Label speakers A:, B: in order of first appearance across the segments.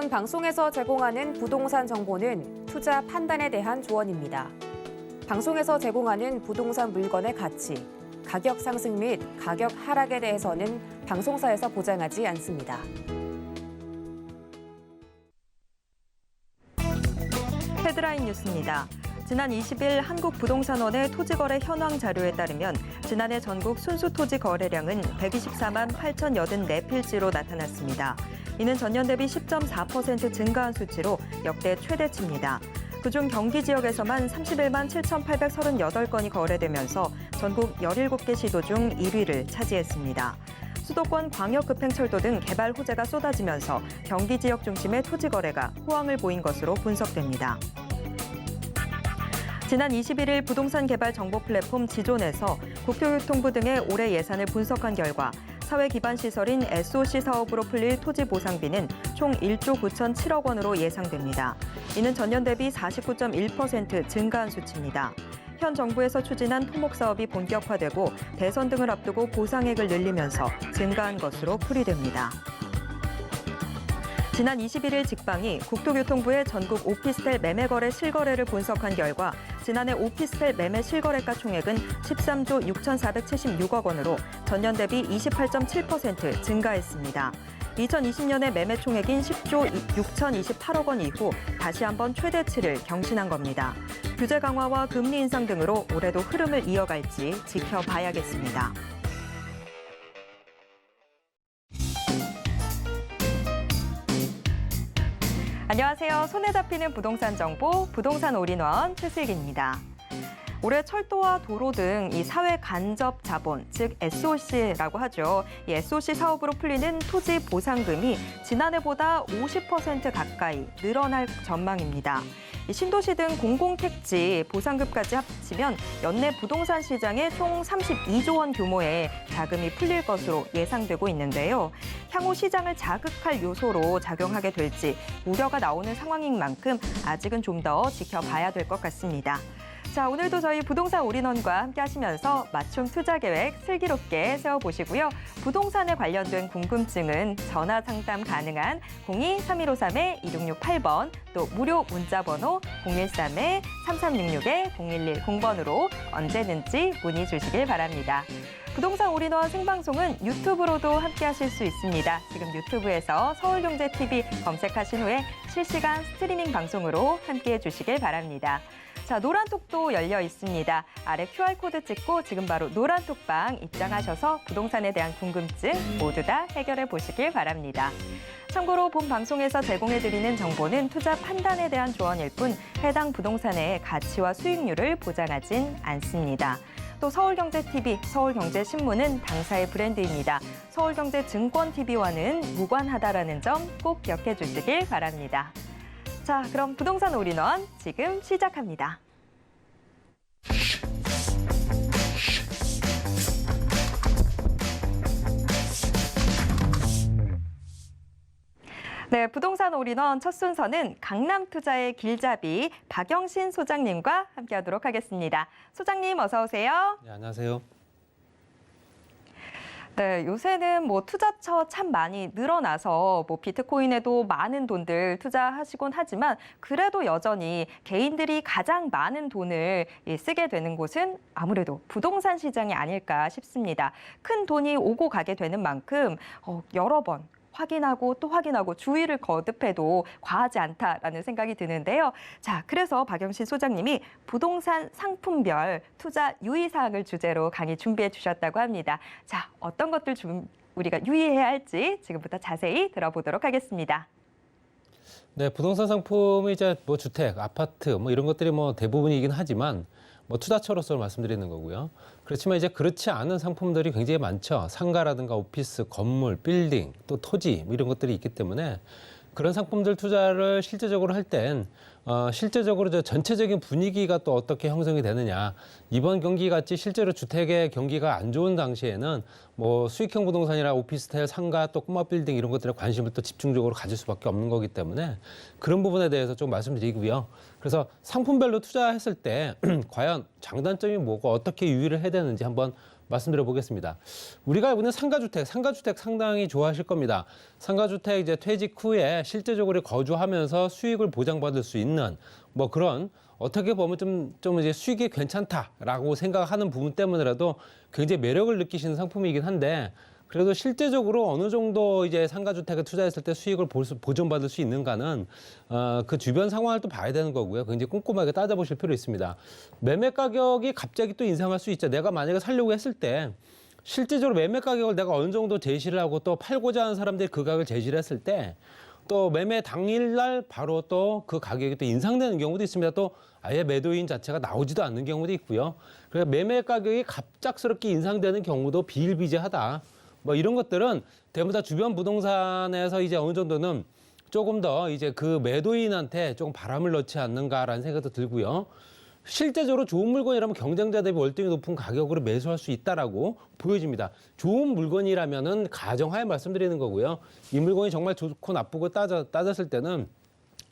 A: 본 방송에서 제공하는 부동산 정보는 투자 판단에 대한 조언입니다. 방송에서 제공하는 부동산 물건의 가치, 가격 상승 및 가격 하락에 대해서는 방송사에서 보장하지 않습니다.
B: 헤드라인 뉴스입니다. 지난 20일 한국부동산원의 토지거래 현황 자료에 따르면 지난해 전국 순수토지 거래량은 124만 8,084필지로 나타났습니다. 이는 전년 대비 10.4% 증가한 수치로 역대 최대치입니다. 그중 경기 지역에서만 31만 7,838건이 거래되면서 전국 17개 시도 중 1위를 차지했습니다. 수도권 광역급행철도 등 개발 호재가 쏟아지면서 경기 지역 중심의 토지 거래가 호황을 보인 것으로 분석됩니다. 지난 21일 부동산 개발 정보 플랫폼 지존에서 국토교통부 등의 올해 예산을 분석한 결과 사회 기반 시설인 SOC 사업으로 풀릴 토지 보상비는 총 1조 9,007억 원으로 예상됩니다. 이는 전년 대비 49.1% 증가한 수치입니다. 현 정부에서 추진한 토목 사업이 본격화되고 대선 등을 앞두고 보상액을 늘리면서 증가한 것으로 풀이됩니다. 지난 21일 직방이 국토교통부의 전국 오피스텔 매매 거래 실거래를 분석한 결과 지난해 오피스텔 매매 실거래가 총액은 13조 6,476억 원으로 전년 대비 28.7% 증가했습니다. 2020년에 매매 총액인 10조 6,028억 원 이후 다시 한번 최대치를 경신한 겁니다. 규제 강화와 금리 인상 등으로 올해도 흐름을 이어갈지 지켜봐야겠습니다. 안녕하세요. 손에 잡히는 부동산 정보, 부동산 올인원 최슬기입니다. 올해 철도와 도로 등 이 사회 간접 자본, 즉 SOC라고 하죠. 이 SOC 사업으로 풀리는 토지 보상금이 지난해보다 50% 가까이 늘어날 전망입니다. 이 신도시 등 공공택지 보상금까지 합치면 연내 부동산 시장에 총 32조 원 규모의 자금이 풀릴 것으로 예상되고 있는데요. 향후 시장을 자극할 요소로 작용하게 될지 우려가 나오는 상황인 만큼 아직은 좀 더 지켜봐야 될 것 같습니다. 자, 오늘도 저희 부동산 올인원과 함께 하시면서 맞춤 투자 계획 슬기롭게 세워보시고요. 부동산에 관련된 궁금증은 전화 상담 가능한 02-3153-2668번 또 무료 문자 번호 013-3366-0110번으로 언제든지 문의 주시길 바랍니다. 부동산 올인원 생방송은 유튜브로도 함께 하실 수 있습니다. 지금 유튜브에서 서울경제TV 검색하신 후에 실시간 스트리밍 방송으로 함께해 주시길 바랍니다. 자, 노란톡도 열려 있습니다. 아래 QR코드 찍고 지금 바로 노란톡방 입장하셔서 부동산에 대한 궁금증 모두 다 해결해 보시길 바랍니다. 참고로 본 방송에서 제공해드리는 정보는 투자 판단에 대한 조언일 뿐 해당 부동산의 가치와 수익률을 보장하진 않습니다. 또 서울경제TV, 서울경제신문은 당사의 브랜드입니다. 서울경제증권TV와는 무관하다라는 점 꼭 기억해 주시길 바랍니다. 자, 그럼 부동산 올인원 지금 시작합니다. 네, 부동산 올인원 첫 순서는 강남투자의 길잡이 박영신 소장님과 함께하도록 하겠습니다. 소장님 어서 오세요.
C: 네, 안녕하세요.
B: 네, 요새는 투자처 참 많이 늘어나서 비트코인에도 많은 돈들 투자하시곤 하지만 그래도 여전히 개인들이 가장 많은 돈을 쓰게 되는 곳은 아무래도 부동산 시장이 아닐까 싶습니다. 큰 돈이 오고 가게 되는 만큼 여러 번 확인하고 또 확인하고 주의를 거듭해도 과하지 않다라는 생각이 드는데요. 자, 그래서 박영신 소장님이 부동산 상품별 투자 유의사항을 주제로 강의 준비해 주셨다고 합니다. 자, 어떤 것들 우리가 유의해야 할지 지금부터 자세히 들어보도록 하겠습니다.
C: 네, 부동산 상품이 이제 주택, 아파트 이런 것들이 대부분이긴 하지만 투자처로서 말씀드리는 거고요. 그렇지만 이제 그렇지 않은 상품들이 굉장히 많죠. 상가라든가 오피스, 건물, 빌딩, 또 토지 이런 것들이 있기 때문에 그런 상품들 투자를 실제적으로 할 땐 실제적으로 전체적인 분위기가 또 어떻게 형성이 되느냐. 이번 경기 같이 실제로 주택의 경기가 안 좋은 당시에는 수익형 부동산이나 오피스텔, 상가, 또 꼬마 빌딩 이런 것들에 관심을 또 집중적으로 가질 수밖에 없는 거기 때문에 그런 부분에 대해서 좀 말씀드리고요. 그래서 상품별로 투자했을 때 과연 장단점이 뭐고 어떻게 유의를 해야 되는지 한번 말씀드려 보겠습니다. 우리가 알고 있는 상가주택 상당히 좋아하실 겁니다. 상가주택 이제 퇴직 후에 실제적으로 거주하면서 수익을 보장받을 수 있는 뭐 그런 어떻게 보면 좀 이제 수익이 괜찮다라고 생각하는 부분 때문에라도 굉장히 매력을 느끼시는 상품이긴 한데 그래도 실제적으로 어느 정도 이제 상가주택에 투자했을 때 수익을 보존받을 수 있는가는 그 주변 상황을 또 봐야 되는 거고요. 굉장히 꼼꼼하게 따져보실 필요 있습니다. 매매 가격이 갑자기 또 인상할 수 있죠. 내가 만약에 살려고 했을 때 실제적으로 매매 가격을 내가 어느 정도 제시를 하고 또 팔고자 하는 사람들이 그 가격을 제시를 했을 때 또 매매 당일날 바로 또 그 가격이 또 인상되는 경우도 있습니다. 또 아예 매도인 자체가 나오지도 않는 경우도 있고요. 그래서 매매 가격이 갑작스럽게 인상되는 경우도 비일비재하다. 뭐 이런 것들은 대부분 다 주변 부동산에서 이제 어느 정도는 조금 더 이제 그 매도인한테 조금 바람을 넣지 않는가라는 생각도 들고요. 실제적으로 좋은 물건이라면 경쟁자 대비 월등히 높은 가격으로 매수할 수 있다라고 보여집니다. 좋은 물건이라면은 가정하에 말씀드리는 거고요. 이 물건이 정말 좋고 나쁘고 따졌을 때는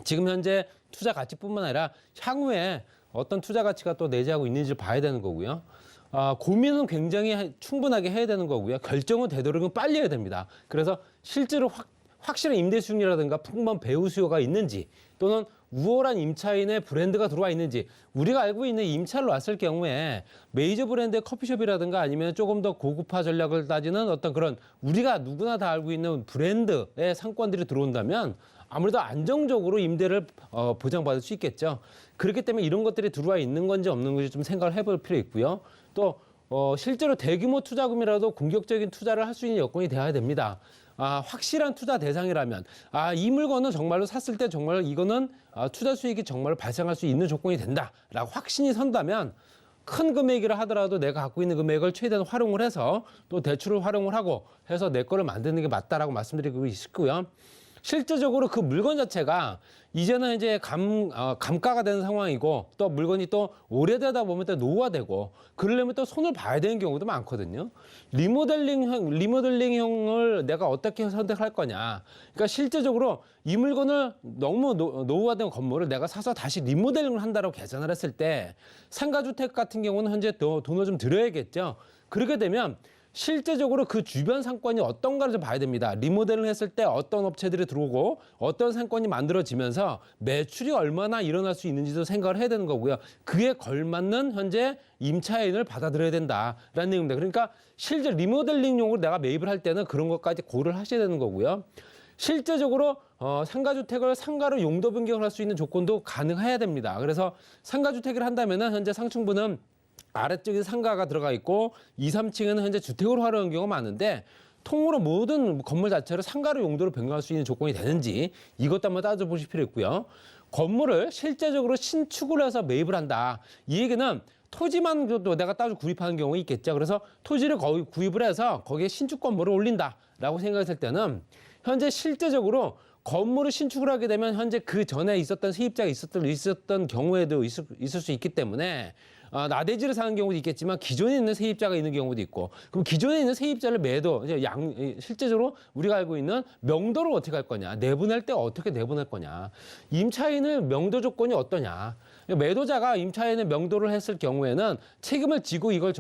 C: 지금 현재 투자 가치뿐만 아니라 향후에 어떤 투자 가치가 또 내재하고 있는지를 봐야 되는 거고요. 고민은 굉장히 충분하게 해야 되는 거고요. 결정은 되도록이면 빨리 해야 됩니다. 그래서 실제로 확실한 임대 수익이라든가 풍부한 배후 수요가 있는지 또는 우월한 임차인의 브랜드가 들어와 있는지 우리가 알고 있는 임차를 놨을 경우에 메이저 브랜드의 커피숍이라든가 아니면 조금 더 고급화 전략을 따지는 어떤 그런 우리가 누구나 다 알고 있는 브랜드의 상권들이 들어온다면 아무래도 안정적으로 임대를 보장받을 수 있겠죠. 그렇기 때문에 이런 것들이 들어와 있는 건지 없는 건지 좀 생각을 해볼 필요 있고요. 또 실제로 대규모 투자금이라도 공격적인 투자를 할 수 있는 여건이 돼야 됩니다. 확실한 투자 대상이라면 이 물건은 정말로 샀을 때 정말 이거는 투자 수익이 정말 발생할 수 있는 조건이 된다라고 확신이 선다면 큰 금액이라 하더라도 내가 갖고 있는 금액을 최대한 활용을 해서 또 대출을 활용을 하고 해서 내 거를 만드는 게 맞다라고 말씀드리고 있고요. 실제적으로 그 물건 자체가 이제는 이제 감가가 되는 상황이고 또 물건이 또 오래되다 보면 또 노후화되고 그러려면 또 손을 봐야 되는 경우도 많거든요. 리모델링형을 내가 어떻게 선택할 거냐. 그러니까 실제적으로 이 물건을 너무 노후화된 건물을 내가 사서 다시 리모델링을 한다고 계산을 했을 때 상가주택 같은 경우는 현재 돈을 좀 들여야겠죠. 그렇게 되면 실제적으로 그 주변 상권이 어떤가를 좀 봐야 됩니다. 리모델링 했을 때 어떤 업체들이 들어오고 어떤 상권이 만들어지면서 매출이 얼마나 일어날 수 있는지도 생각을 해야 되는 거고요. 그에 걸맞는 현재 임차인을 받아들여야 된다라는 내용입니다. 그러니까 실제 리모델링용으로 내가 매입을 할 때는 그런 것까지 고려를 하셔야 되는 거고요. 실제적으로 상가주택을 상가로 용도 변경을 할 수 있는 조건도 가능해야 됩니다. 그래서 상가주택을 한다면은 현재 상층부는 아래쪽에 상가가 들어가 있고 2, 3층은 현재 주택으로 활용하는 경우가 많은데 통으로 모든 건물 자체를 상가로 용도로 변경할 수 있는 조건이 되는지 이것도 한번 따져보실 필요 있고요. 건물을 실제적으로 신축을 해서 매입을 한다. 이 얘기는 토지만 내가 따로 구입하는 경우가 있겠죠. 그래서 토지를 구입을 해서 거기에 신축 건물을 올린다라고 생각했을 때는 현재 실제적으로 건물을 신축을 하게 되면 현재 그 전에 있었던 세입자가 있었던 경우에도 있을 수 있기 때문에 나대지를 사는 경우도 있겠지만 기존에 있는 세입자가 있는 경우도 있고 그럼 기존에 있는 세입자를 실제적으로 우리가 알고 있는 명도를 어떻게 할 거냐 내보낼 때 어떻게 내보낼 거냐 임차인의 명도 조건이 어떠냐 매도자가 임차인의 명도를 했을 경우에는 책임을 지고 이걸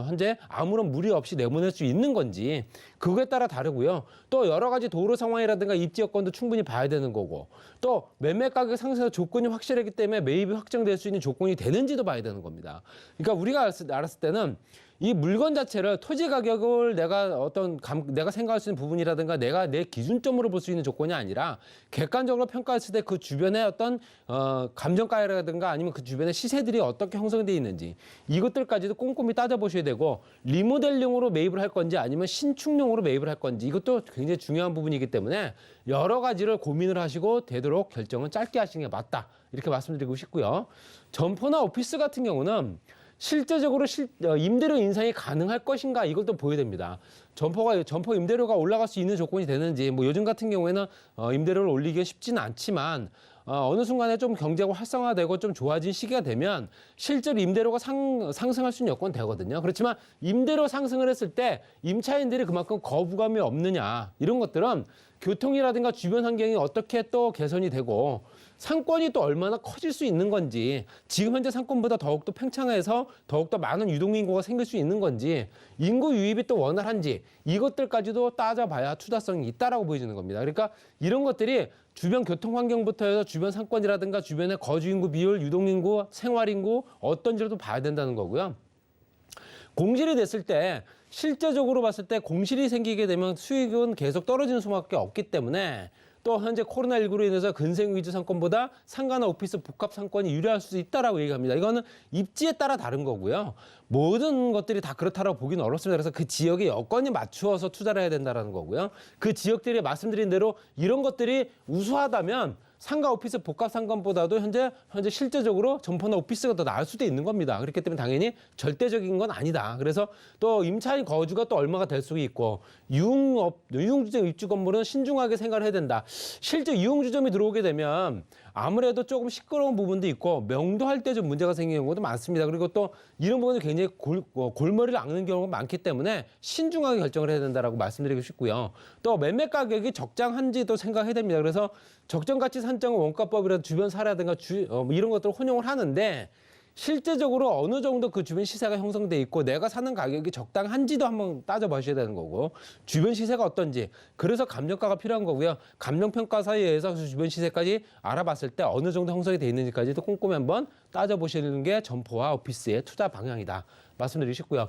C: 현재 아무런 무리 없이 내보낼 수 있는 건지 그거에 따라 다르고요. 또 여러 가지 도로 상황이라든가 입지 여건도 충분히 봐야 되는 거고 또 매매 가격 상승 조건이 확실하기 때문에 매입이 확정될 수 있는 조건이 되는지도 봐야 되는 겁니다. 그러니까 우리가 알았을 때는 이 물건 자체를 토지 가격을 내가 생각할 수 있는 부분이라든가 내가 내 기준점으로 볼 수 있는 조건이 아니라 객관적으로 평가했을 때 그 주변에 어떤 감정가라든가 아니면 그 주변의 시세들이 어떻게 형성되어 있는지 이것들까지도 꼼꼼히 따져보셔야 되고 리모델링으로 매입을 할 건지 아니면 신축용으로 매입을 할 건지 이것도 굉장히 중요한 부분이기 때문에 여러 가지를 고민을 하시고 되도록 결정은 짧게 하시는 게 맞다 이렇게 말씀드리고 싶고요. 점포나 오피스 같은 경우는 실제적으로 임대료 인상이 가능할 것인가 이걸 또 보여야 됩니다. 점포 임대료가 올라갈 수 있는 조건이 되는지 뭐 요즘 같은 경우에는 임대료를 올리기가 쉽지는 않지만 어느 순간에 좀 경제가 활성화되고 좀 좋아진 시기가 되면 실제로 임대료가 상승할 수 있는 여건이 되거든요. 그렇지만 임대료 상승을 했을 때 임차인들이 그만큼 거부감이 없느냐 이런 것들은 교통이라든가 주변 환경이 어떻게 또 개선이 되고 상권이 또 얼마나 커질 수 있는 건지, 지금 현재 상권보다 더욱더 팽창해서 더욱더 많은 유동인구가 생길 수 있는 건지, 인구 유입이 또 원활한지, 이것들까지도 따져봐야 투자성이 있다라고 보여지는 겁니다. 그러니까 이런 것들이 주변 교통 환경부터 해서 주변 상권이라든가 주변의 거주인구 비율, 유동인구, 생활인구 어떤지를 또 봐야 된다는 거고요. 공실이 됐을 때 실제적으로 봤을 때 공실이 생기게 되면 수익은 계속 떨어지는 수밖에 없기 때문에, 또 현재 코로나19로 인해서 근생 위주 상권보다 상가나 오피스 복합 상권이 유리할 수 있다라고 얘기합니다. 이거는 입지에 따라 다른 거고요. 모든 것들이 다 그렇다라고 보기는 어렵습니다. 그래서 그 지역의 여건에 맞추어서 투자를 해야 된다는 거고요. 그 지역들이 말씀드린 대로 이런 것들이 우수하다면 상가 오피스 복합 상권보다도 현재 실제적으로 점포나 오피스가 더 나을 수도 있는 겁니다. 그렇기 때문에 당연히 절대적인 건 아니다. 그래서 또 임차인 거주가 또 얼마가 될 수 있고, 유흥주점 입주 건물은 신중하게 생각을 해야 된다. 실제 유흥주점이 들어오게 되면 아무래도 조금 시끄러운 부분도 있고 명도할 때 좀 문제가 생기는 경우도 많습니다. 그리고 또 이런 부분이 굉장히 골머리를 앓는 경우가 많기 때문에 신중하게 결정을 해야 된다라고 말씀드리고 싶고요. 또 매매 가격이 적정한지도 생각해야 됩니다. 그래서 적정가치 산정은 원가법이라든 주변 사례라든가 이런 것들을 혼용을 하는데, 실제적으로 어느 정도 그 주변 시세가 형성돼 있고 내가 사는 가격이 적당한지도 한번 따져보셔야 되는 거고, 주변 시세가 어떤지, 그래서 감정가가 필요한 거고요. 감정평가사에 의해서 주변 시세까지 알아봤을 때 어느 정도 형성이 돼 있는지까지도 꼼꼼히 한번 따져보시는 게 점포와 오피스의 투자 방향이다 말씀드리고 싶고요.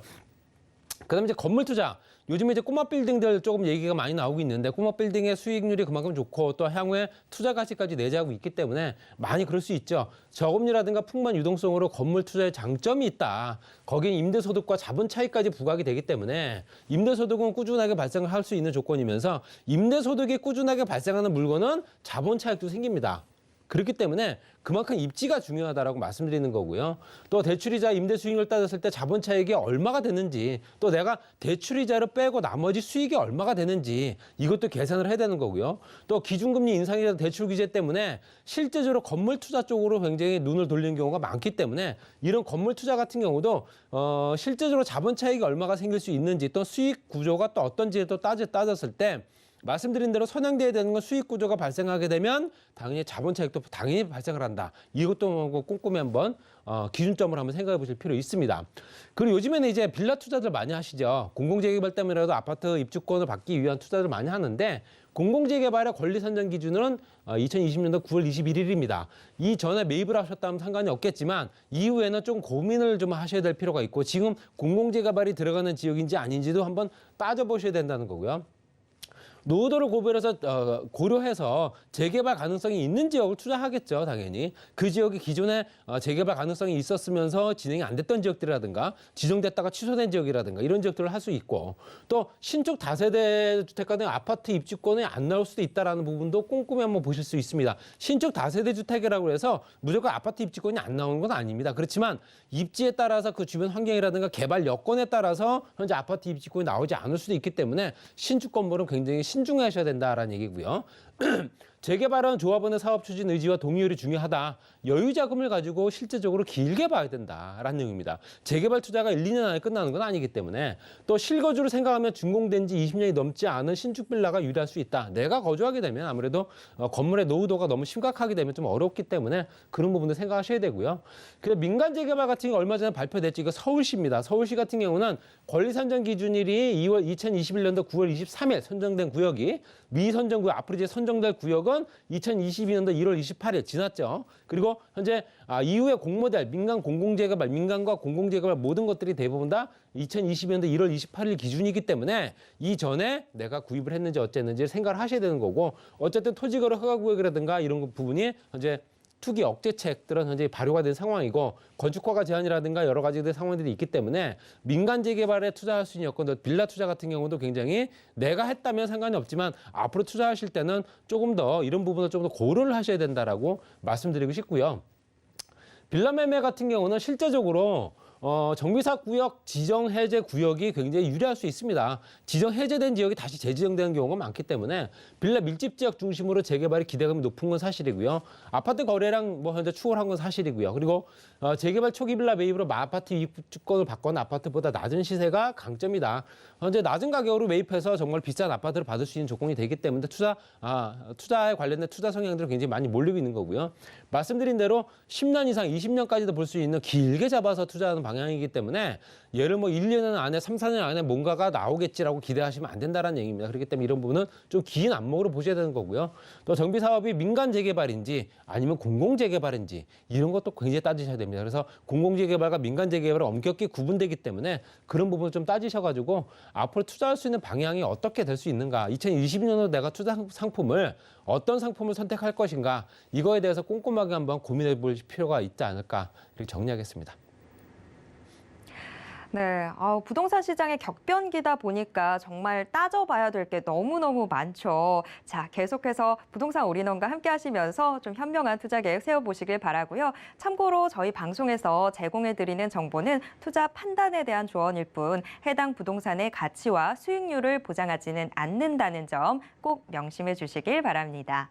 C: 그다음에 이제 건물 투자. 요즘에 이제 꼬마 빌딩들 조금 얘기가 많이 나오고 있는데, 꼬마 빌딩의 수익률이 그만큼 좋고 또 향후에 투자 가치까지 내재하고 있기 때문에 많이 그럴 수 있죠. 저금리라든가 풍만 유동성으로 건물 투자에 장점이 있다. 거기에 임대소득과 자본 차익까지 부각이 되기 때문에, 임대소득은 꾸준하게 발생을 할 수 있는 조건이면서 임대소득이 꾸준하게 발생하는 물건은 자본 차익도 생깁니다. 그렇기 때문에 그만큼 입지가 중요하다라고 말씀드리는 거고요. 또 대출이자 임대 수익률을 따졌을 때 자본 차익이 얼마가 되는지, 또 내가 대출이자를 빼고 나머지 수익이 얼마가 되는지 이것도 계산을 해야 되는 거고요. 또 기준금리 인상이나 대출 규제 때문에 실제적으로 건물 투자 쪽으로 굉장히 눈을 돌리는 경우가 많기 때문에, 이런 건물 투자 같은 경우도 실제적으로 자본 차익이 얼마가 생길 수 있는지, 또 수익 구조가 또 어떤지에 또 따졌을 때, 말씀드린 대로 선양돼야 되는 건 수익 구조가 발생하게 되면 당연히 자본 차익도 당연히 발생을 한다. 이것도 꼼꼼히 한번 기준점을 한번 생각해 보실 필요 있습니다. 그리고 요즘에는 이제 빌라 투자들 많이 하시죠. 공공재개발 때문에라도 아파트 입주권을 받기 위한 투자를 많이 하는데, 공공재개발의 권리 선정 기준은 2020년도 9월 21일입니다. 이전에 매입을 하셨다면 상관이 없겠지만 이후에는 좀 고민을 좀 하셔야 될 필요가 있고, 지금 공공재개발이 들어가는 지역인지 아닌지도 한번 따져보셔야 된다는 거고요. 노후도를 고려해서 재개발 가능성이 있는 지역을 투자하겠죠, 당연히. 그 지역이 기존에 재개발 가능성이 있었으면서 진행이 안 됐던 지역들이라든가, 지정됐다가 취소된 지역이라든가 이런 지역들을 할 수 있고, 또 신축 다세대 주택가 등 아파트 입주권에 안 나올 수도 있다는 부분도 꼼꼼히 한번 보실 수 있습니다. 신축 다세대 주택이라고 해서 무조건 아파트 입주권이 안 나오는 건 아닙니다. 그렇지만 입지에 따라서 그 주변 환경이라든가 개발 여건에 따라서 현재 아파트 입주권이 나오지 않을 수도 있기 때문에 신축 건물은 굉장히 신중하셔야 된다라는 얘기고요. 재개발은 조합원의 사업 추진 의지와 동의율이 중요하다. 여유 자금을 가지고 실제적으로 길게 봐야 된다라는 내용입니다. 재개발 투자가 1, 2년 안에 끝나는 건 아니기 때문에, 또 실거주를 생각하면 준공된 지 20년이 넘지 않은 신축 빌라가 유리할 수 있다. 내가 거주하게 되면 아무래도 건물의 노후도가 너무 심각하게 되면 좀 어렵기 때문에 그런 부분도 생각하셔야 되고요. 그래서 민간 재개발 같은 거 얼마 전에 발표됐죠. 이거 서울시입니다. 서울시 같은 경우는 권리 선정 기준일이 2021년도 9월 23일 선정된 구역이, 미선정 구역, 앞으로 이제 선정될 구역은 2022년도 1월 28일 지났죠. 그리고 현재 이후에 공모될 민간 공공재개발, 민간과 공공재개발 모든 것들이 대부분 다 2022년도 1월 28일 기준이기 때문에 이전에 내가 구입을 했는지 어쨌는지 생각을 하셔야 되는 거고, 어쨌든 토지거래 허가구역이라든가 이런 부분이 현재 투기 억제책들은 현재 발효가 된 상황이고, 건축허가 제한이라든가 여러 가지들 상황들이 있기 때문에 민간 재개발에 투자할 수 있는 여건들, 빌라 투자 같은 경우도 굉장히 내가 했다면 상관이 없지만 앞으로 투자하실 때는 조금 더 이런 부분을 좀 더 고려를 하셔야 된다라고 말씀드리고 싶고요. 빌라 매매 같은 경우는 실제적으로 정비사 구역 지정 해제 구역이 굉장히 유리할 수 있습니다. 지정 해제된 지역이 다시 재지정되는 경우가 많기 때문에 빌라 밀집 지역 중심으로 재개발의 기대감이 높은 건 사실이고요. 아파트 거래량 뭐 현재 추월한 건 사실이고요. 그리고 재개발 초기 빌라 매입으로 아파트 입주권을 받거나 아파트보다 낮은 시세가 강점이다. 현재 낮은 가격으로 매입해서 정말 비싼 아파트를 받을 수 있는 조건이 되기 때문에 투자에 관련된 투자 성향들이 굉장히 많이 몰리고 있는 거고요. 말씀드린 대로 10년 이상, 20년까지도 볼 수 있는 길게 잡아서 투자하는 방향이기 때문에 예를 뭐 1년 안에, 3, 4년 안에 뭔가가 나오겠지라고 기대하시면 안 된다는 얘기입니다. 그렇기 때문에 이런 부분은 좀 긴 안목으로 보셔야 되는 거고요. 또 정비 사업이 민간 재개발인지 아니면 공공 재개발인지 이런 것도 굉장히 따지셔야 됩니다. 그래서 공공 재개발과 민간 재개발은 엄격히 구분되기 때문에 그런 부분을 좀 따지셔가지고 앞으로 투자할 수 있는 방향이 어떻게 될 수 있는가, 2020년도 내가 투자 상품을 어떤 상품을 선택할 것인가, 이거에 대해서 꼼꼼하게 한번 고민해 볼 필요가 있지 않을까, 이렇게 정리하겠습니다.
B: 네, 부동산 시장의 격변기다 보니까 정말 따져봐야 될 게 너무너무 많죠. 자, 계속해서 부동산 올인원과 함께 하시면서 좀 현명한 투자 계획 세워보시길 바라고요. 참고로 저희 방송에서 제공해드리는 정보는 투자 판단에 대한 조언일 뿐 해당 부동산의 가치와 수익률을 보장하지는 않는다는 점 꼭 명심해 주시길 바랍니다.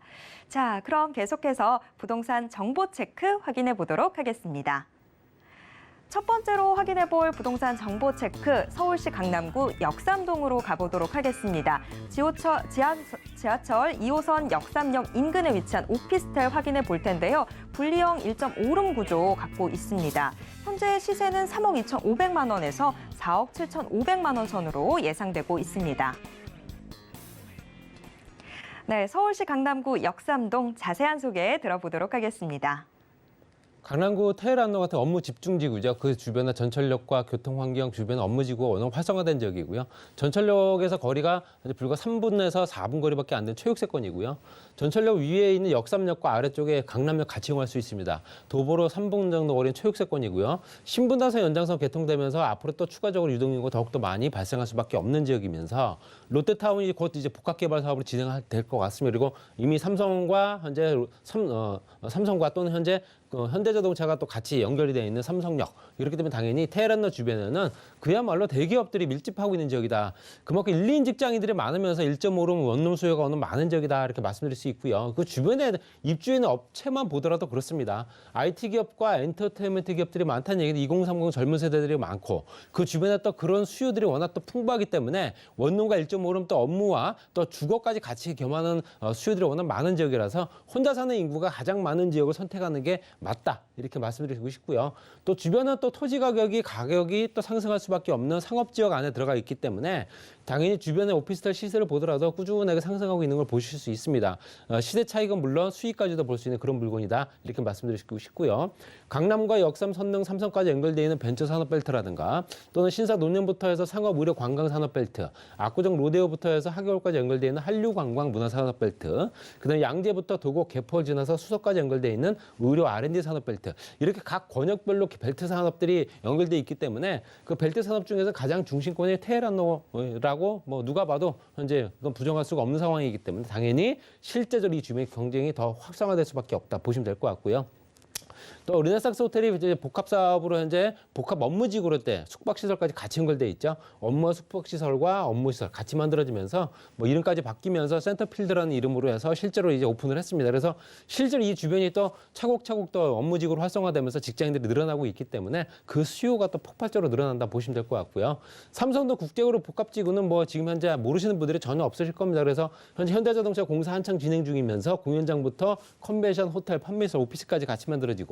B: 자, 그럼 계속해서 부동산 정보 체크 확인해 보도록 하겠습니다. 첫 번째로 확인해 볼 부동산 정보 체크, 서울시 강남구 역삼동으로 가보도록 하겠습니다. 지하철 2호선 역삼역 인근에 위치한 오피스텔 확인해 볼 텐데요. 분리형 1.5룸 구조 갖고 있습니다. 현재 시세는 3억 2,500만 원에서 4억 7,500만 원 선으로 예상되고 있습니다. 네, 서울시 강남구 역삼동 자세한 소개 들어보도록 하겠습니다.
C: 강남구 테헤란로 같은 업무 집중지구죠. 그 주변의 전철역과 교통환경 주변 업무지구가 워낙 활성화된 지역이고요. 전철역에서 거리가 불과 3분에서 4분 거리밖에 안 되는 최육세권이고요. 전철역 위에 있는 역삼역과 아래쪽에 강남역 같이 이용할 수 있습니다. 도보로 3분 정도 거리는 최육세권이고요. 신분당선 연장선 개통되면서 앞으로 또 추가적으로 유동인구가 더욱더 많이 발생할 수밖에 없는 지역이면서 롯데타운이 곧 이제 복합개발 사업을 진행될 것 같습니다. 그리고 이미 삼성과 삼성과 또는 현재 현대자동차가 또 같이 연결이 되어 있는 삼성역, 이렇기 때문에 당연히 테헤란로 주변에는 그야말로 대기업들이 밀집하고 있는 지역이다. 그만큼 1, 2인 직장인들이 많으면서 1.5룸 원룸 수요가 오는 많은 지역이다, 이렇게 말씀드릴 수 있고요. 그 주변에 입주해 있는 업체만 보더라도 그렇습니다. IT 기업과 엔터테인먼트 기업들이 많다는 얘기는 2030 젊은 세대들이 많고 그 주변에 또 그런 수요들이 워낙 또 풍부하기 때문에 원룸과 1.5룸 또 업무와 또 주거까지 같이 겸하는 수요들이 워낙 많은 지역이라서 혼자 사는 인구가 가장 많은 지역을 선택하는 게 맞다, 이렇게 말씀드리고 싶고요. 또 주변은 또 토지 가격이 또 상승할 수밖에 없는 상업지역 안에 들어가 있기 때문에 당연히 주변의 오피스텔 시세를 보더라도 꾸준하게 상승하고 있는 걸 보실 수 있습니다. 시세 차익은 물론 수익까지도 볼 수 있는 그런 물건이다, 이렇게 말씀드리고 싶고요. 강남과 역삼, 선릉, 삼성까지 연결되어 있는 벤처산업벨트라든가 또는 신사 논현부터 해서 상업, 의료, 관광산업벨트, 압구정 로데오부터 해서 하계울까지 연결되어 있는 한류관광 문화산업벨트, 그다음에 양재부터 도곡, 개포를 지나서 수서까지 연결되어 있는 의료 R&D 산업벨트, 이렇게 각 권역별로 벨트 산업들이 연결되어 있기 때문에 그 벨트 산업 중에서 가장 중심권이 테헤란로라고 뭐 누가 봐도 현재 그건 부정할 수가 없는 상황이기 때문에 당연히 실제적으로 이 주변 경쟁이 더 활성화될 수밖에 없다 보시면 될 것 같고요. 또 르네상스 호텔이 이제 복합 사업으로 현재 복합 업무지구로 때 숙박시설까지 같이 연결돼 있죠. 업무와 숙박시설과 업무시설 같이 만들어지면서 뭐 이름까지 바뀌면서 센터필드라는 이름으로 해서 실제로 이제 오픈을 했습니다. 그래서 실제로 이 주변이 또 차곡차곡 또 업무지구로 활성화되면서 직장인들이 늘어나고 있기 때문에 그 수요가 또 폭발적으로 늘어난다 보시면 될 것 같고요. 삼성도 국제적으로 복합지구는 뭐 지금 현재 모르시는 분들이 전혀 없으실 겁니다. 그래서 현재 현대자동차 공사 한창 진행 중이면서 공연장부터 컨벤션, 호텔, 판매시설, 오피스까지 같이 만들어지고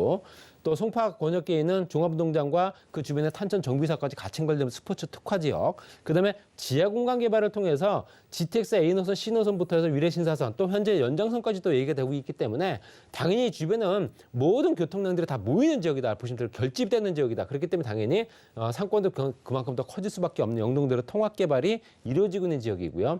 C: 또 송파 권역계에 있는 종합운동장과 그 주변의 탄천 정비사까지 같이 연결되는 스포츠 특화 지역, 그다음에 지하 공간 개발을 통해서 GTX A노선, C노선부터 해서 위례신사선, 또 현재 연장선까지 또 얘기가 되고 있기 때문에 당연히 주변은 모든 교통량들이 다 모이는 지역이다 보시면 돼요. 결집되는 지역이다. 그렇기 때문에 당연히 상권도 그만큼 더 커질 수밖에 없는 영동대로 통합 개발이 이루어지고 있는 지역이고요.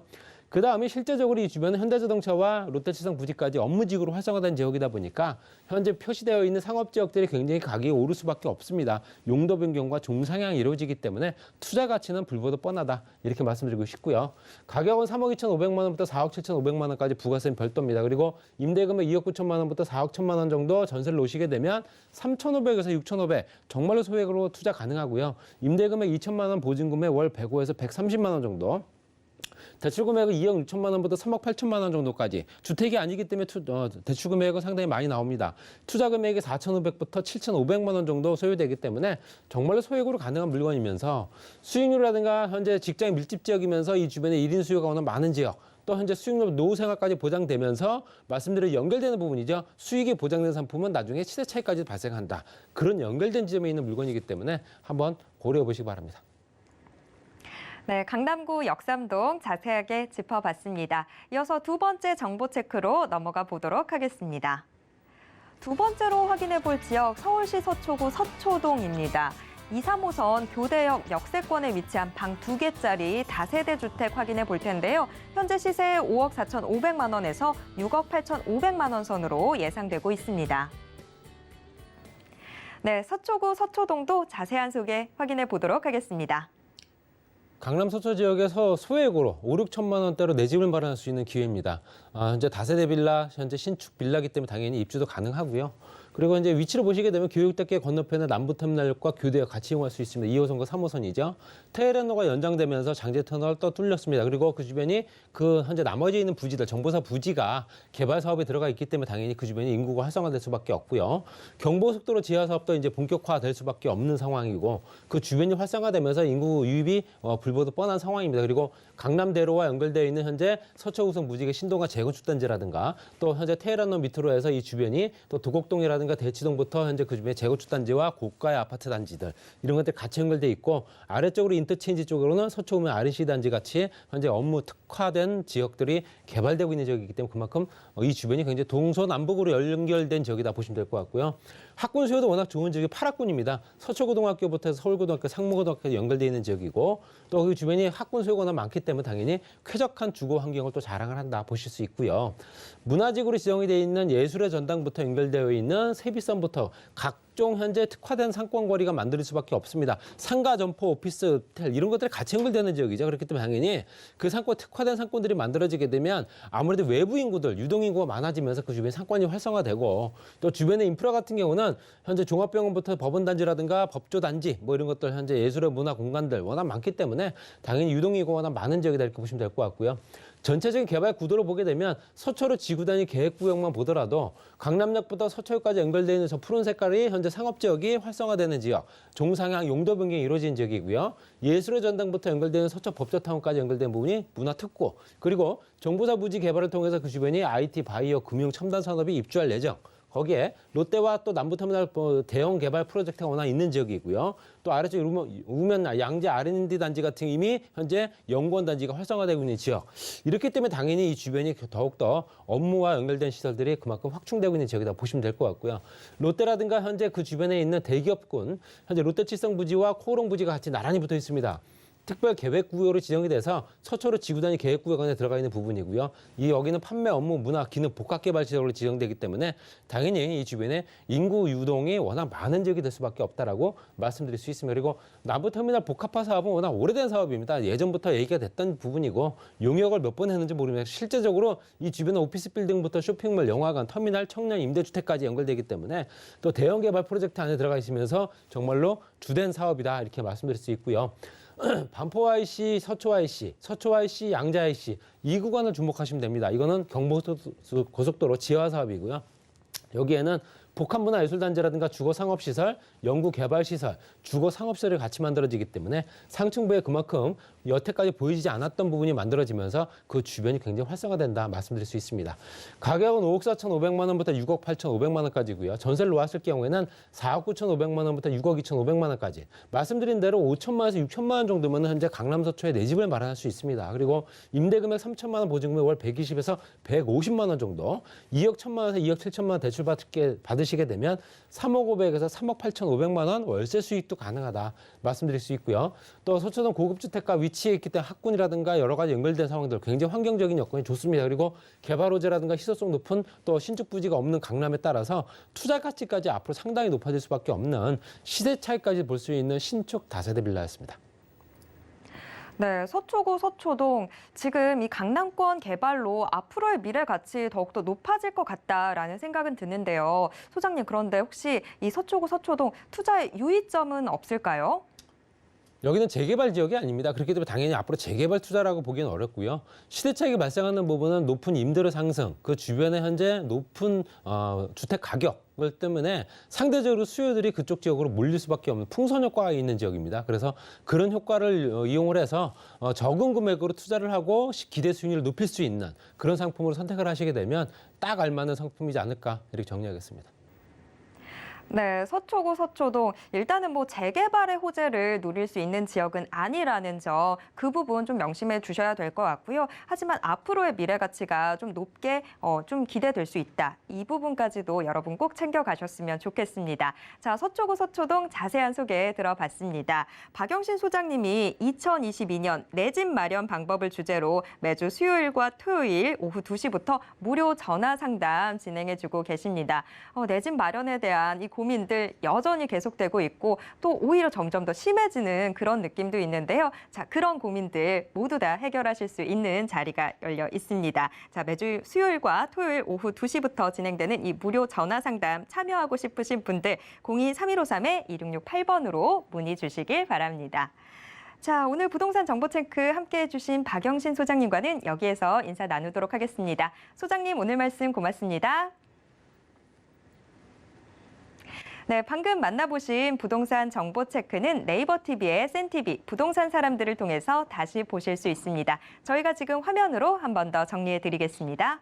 C: 그 다음에 실제적으로 이 주변은 현대자동차와 롯데치성 부지까지 업무지구로 활성화된 지역이다 보니까 현재 표시되어 있는 상업지역들이 굉장히 가격이 오를 수밖에 없습니다. 용도 변경과 종상향이 이루어지기 때문에 투자 가치는 불보듯 뻔하다. 이렇게 말씀드리고 싶고요. 가격은 3억 2,500만 원부터 4억 7,500만 원까지 부가세는 별도입니다. 그리고 임대금액 2억 9천만 원부터 4억 1천만 원 정도 전세를 놓으시게 되면 3,500에서 6,500 정말로 소액으로 투자 가능하고요. 임대금액 2천만 원, 보증금액 월 105에서 130만 원 정도. 대출 금액은 2억 6천만 원부터 3억 8천만 원 정도까지. 주택이 아니기 때문에 대출 금액은 상당히 많이 나옵니다. 투자 금액이 4,500부터 7,500만 원 정도 소요되기 때문에 정말로 소액으로 가능한 물건이면서 수익률이라든가 현재 직장 밀집 지역이면서 이 주변에 1인 수요가 워낙 많은 지역, 또 현재 수익률 노후 생활까지 보장되면서 말씀드린 연결되는 부분이죠. 수익이 보장된 상품은 나중에 시세 차익까지 발생한다. 그런 연결된 지점에 있는 물건이기 때문에 한번 고려해 보시기 바랍니다.
B: 네, 강남구 역삼동 자세하게 짚어봤습니다. 이어서 두 번째 정보 체크로 넘어가 보도록 하겠습니다. 두 번째로 확인해 볼 지역 서울시 서초구 서초동입니다. 2, 3호선 교대역 역세권에 위치한 방 2개짜리 다세대 주택 확인해 볼 텐데요. 현재 시세 5억 4,500만 원에서 6억 8,500만 원 선으로 예상되고 있습니다. 네, 서초구 서초동도 자세한 소개 확인해 보도록 하겠습니다.
C: 강남 서초 지역에서 소액으로 5, 6천만 원대로 내 집을 마련할 수 있는 기회입니다. 현재 다세대 빌라, 현재 신축 빌라기 때문에 당연히 입주도 가능하고요. 그리고 이제 위치를 보시게 되면 교육대교 건너편에 남부터미널과 교대역 같이 이용할 수 있습니다. 2호선과 3호선이죠. 테헤란로가 연장되면서 장제터널 또 뚫렸습니다. 그리고 그 주변이 그 현재 나머지 있는 부지들, 정보사 부지가 개발 사업에 들어가 있기 때문에 당연히 그 주변이 인구가 활성화될 수밖에 없고요. 경부고속도로 지하 사업도 이제 본격화될 수밖에 없는 상황이고 그 주변이 활성화되면서 인구 유입이 불보듯 뻔한 상황입니다. 그리고 강남대로와 연결되어 있는 현재 서초구성 무지개 신동아 재건축 단지라든가 또 현재 테헤란로 밑으로 해서 이 주변이 또 도곡동이라든가 대치동부터 현재 그 주변에 재건축 단지와 고가의 아파트 단지들 이런 것들이 같이 연결돼 있고 아래쪽으로 인터체인지 쪽으로는 서초구면 RC 단지 같이 현재 업무 특화된 지역들이 개발되고 있는 지역이기 때문에 그만큼 이 주변이 굉장히 동서남북으로 연결된 지역이다 보시면 될 것 같고요. 학군 수요도 워낙 좋은 지역이 8학군입니다. 서초고등학교부터 해서 서울고등학교, 상무고등학교 연결돼 있는 지역이고 또 그 주변이 학군 수요가 워낙 많기 때문에 당연히 쾌적한 주거 환경을 또 자랑을 한다 보실 수 있고요. 문화지구로 지정이 되어 있는 예술의 전당부터 연결되어 있는 세비섬부터 각종 현재 특화된 상권거리가 만들 수밖에 없습니다. 상가, 점포, 오피스, 호텔 이런 것들이 같이 연결되는 지역이죠. 그렇기 때문에 당연히 그 상권 특화된 상권들이 만들어지게 되면 아무래도 외부 인구들, 유동 인구가 많아지면서 그 주변 상권이 활성화되고 또 주변의 인프라 같은 경우는 현재 종합병원부터 법원단지라든가 법조단지 뭐 이런 것들 현재 예술의 문화 공간들 워낙 많기 때문에 당연히 유동 인구가 워낙 많은 지역이다 이렇게 보시면 될 것 같고요. 전체적인 개발 구도를 보게 되면 서초로 지구단위 계획구역만 보더라도 강남역부터 서초역까지 연결되어 있는 저 푸른 색깔이 현재 상업지역이 활성화되는 지역, 종상향 용도 변경이 이루어진 지역이고요. 예술의 전당부터 연결되는 서초 법조타운까지 연결된 부분이 문화특구, 그리고 정보사 부지 개발을 통해서 그 주변이 IT, 바이오, 금융, 첨단 산업이 입주할 예정. 거기에 롯데와 또 남부터미널 대형 개발 프로젝트가 워낙 있는 지역이고요. 또 아래쪽 우면 양재 R&D 단지 같은 이미 현재 연구원 단지가 활성화되고 있는 지역. 이렇기 때문에 당연히 이 주변이 더욱더 업무와 연결된 시설들이 그만큼 확충되고 있는 지역이다 보시면 될 것 같고요. 롯데라든가 현재 그 주변에 있는 대기업군, 현재 롯데칠성 부지와 코오롱 부지가 같이 나란히 붙어 있습니다. 특별 계획구역으로 지정이 돼서 서초로 지구단위 계획구역 안에 들어가 있는 부분이고요. 여기는 판매, 업무, 문화, 기능, 복합개발 지역으로 지정되기 때문에 당연히 이 주변에 인구 유동이 워낙 많은 지역이 될 수밖에 없다라고 말씀드릴 수 있습니다. 그리고 남부터미널 복합화 사업은 워낙 오래된 사업입니다. 예전부터 얘기가 됐던 부분이고 용역을 몇 번 했는지 모르겠는데 실제적으로 이 주변에 오피스 빌딩부터 쇼핑몰, 영화관, 터미널, 청년, 임대주택까지 연결되기 때문에 또 대형 개발 프로젝트 안에 들어가 있으면서 정말로 주된 사업이다 이렇게 말씀드릴 수 있고요. 반포 IC, 서초 IC, 서초 IC, 양재 IC 이 구간을 주목하시면 됩니다. 이거는 경부고속도로 지하 사업이고요. 여기에는 복합문화예술단지라든가 주거상업시설, 연구개발시설, 주거상업시설이 같이 만들어지기 때문에 상층부에 그만큼 여태까지 보이지 않았던 부분이 만들어지면서 그 주변이 굉장히 활성화된다 말씀드릴 수 있습니다. 가격은 5억 4,500만 원부터 6억 8,500만 원까지고요. 전세를 놓았을 경우에는 4억 9,500만 원부터 6억 2,500만 원까지. 말씀드린 대로 5천만 원에서 6천만 원 정도면 현재 강남 서초에 내 집을 마련할 수 있습니다. 그리고 임대금액 3천만 원, 보증금액 월 120에서 150만 원 정도, 2억 1천만 원에서 2억 7천만 원 대출 받으실 쓰시게 되면 3억 500에서 3억 8,500만 원 월세 수익도 가능하다 말씀드릴 수 있고요. 또 서초동 고급주택가 위치에 있기 때문에 학군이라든가 여러 가지 연결된 상황들 굉장히 환경적인 여건이 좋습니다. 그리고 개발 호재라든가 희소성 높은 또 신축 부지가 없는 강남에 따라서 투자 가치까지 앞으로 상당히 높아질 수밖에 없는 시세 차이까지 볼 수 있는 신축 다세대 빌라였습니다.
B: 네, 서초구 서초동 지금 이 강남권 개발로 앞으로의 미래 가치 더욱더 높아질 것 같다라는 생각은 드는데요. 소장님, 그런데 혹시 이 서초구 서초동 투자의 유의점은 없을까요?
C: 여기는 재개발 지역이 아닙니다. 그렇기 때문에 당연히 앞으로 재개발 투자라고 보기는 어렵고요. 시대 차익이 발생하는 부분은 높은 임대료 상승, 그 주변에 현재 높은 주택 가격을 때문에 상대적으로 수요들이 그쪽 지역으로 몰릴 수밖에 없는 풍선 효과가 있는 지역입니다. 그래서 그런 효과를 이용을 해서 적은 금액으로 투자를 하고 기대 수익률을 높일 수 있는 그런 상품으로 선택을 하시게 되면 딱 알맞는 상품이지 않을까 이렇게 정리하겠습니다.
B: 네, 서초구 서초동 일단은 뭐 재개발의 호재를 누릴 수 있는 지역은 아니라는 점, 그 부분 좀 명심해 주셔야 될 것 같고요. 하지만 앞으로의 미래 가치가 좀 높게 좀 기대될 수 있다. 이 부분까지도 여러분 꼭 챙겨가셨으면 좋겠습니다. 자, 서초구 서초동 자세한 소개 들어봤습니다. 박영신 소장님이 2022년 내 집 마련 방법을 주제로 매주 수요일과 토요일 오후 2시부터 무료 전화 상담 진행해주고 계십니다. 내 집 마련에 대한 이 고민들 여전히 계속되고 있고 또 오히려 점점 더 심해지는 그런 느낌도 있는데요. 자, 그런 고민들 모두 다 해결하실 수 있는 자리가 열려 있습니다. 자, 매주 수요일과 토요일 오후 2시부터 진행되는 이 무료 전화 상담 참여하고 싶으신 분들 02-3153-2668번으로 문의 주시길 바랍니다. 자, 오늘 부동산 정보체크 함께해 주신 박영신 소장님과는 여기에서 인사 나누도록 하겠습니다. 소장님, 오늘 말씀 고맙습니다. 네, 방금 만나보신 부동산 정보 체크는 네이버 TV의 센TV 부동산 사람들을 통해서 다시 보실 수 있습니다. 저희가 지금 화면으로 한 번 더 정리해 드리겠습니다.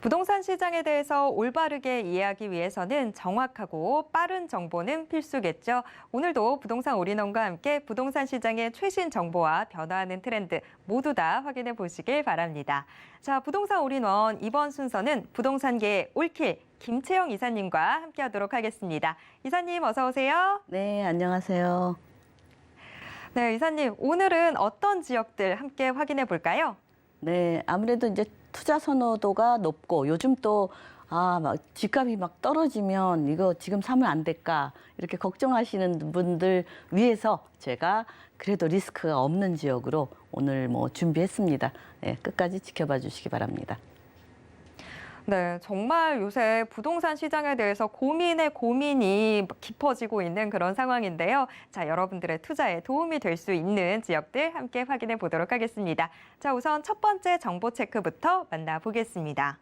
B: 부동산 시장에 대해서 올바르게 이해하기 위해서는 정확하고 빠른 정보는 필수겠죠. 오늘도 부동산 올인원과 함께 부동산 시장의 최신 정보와 변화하는 트렌드 모두 다 확인해 보시길 바랍니다. 자, 부동산 올인원 이번 순서는 부동산계의 올킬 김채영 이사님과 함께하도록 하겠습니다. 이사님 어서 오세요.
D: 네, 안녕하세요.
B: 네, 이사님 오늘은 어떤 지역들 함께 확인해 볼까요?
D: 네, 아무래도 이제 투자 선호도가 높고 요즘 또 막 집값이 막 떨어지면 이거 지금 사면 안 될까 이렇게 걱정하시는 분들 위해서 제가 그래도 리스크가 없는 지역으로 오늘 준비했습니다. 네, 끝까지 지켜봐 주시기 바랍니다.
B: 네, 정말 요새 부동산 시장에 대해서 고민이 깊어지고 있는 그런 상황인데요. 자, 여러분들의 투자에 도움이 될 수 있는 지역들 함께 확인해 보도록 하겠습니다. 자, 우선 첫 번째 정보 체크부터 만나보겠습니다.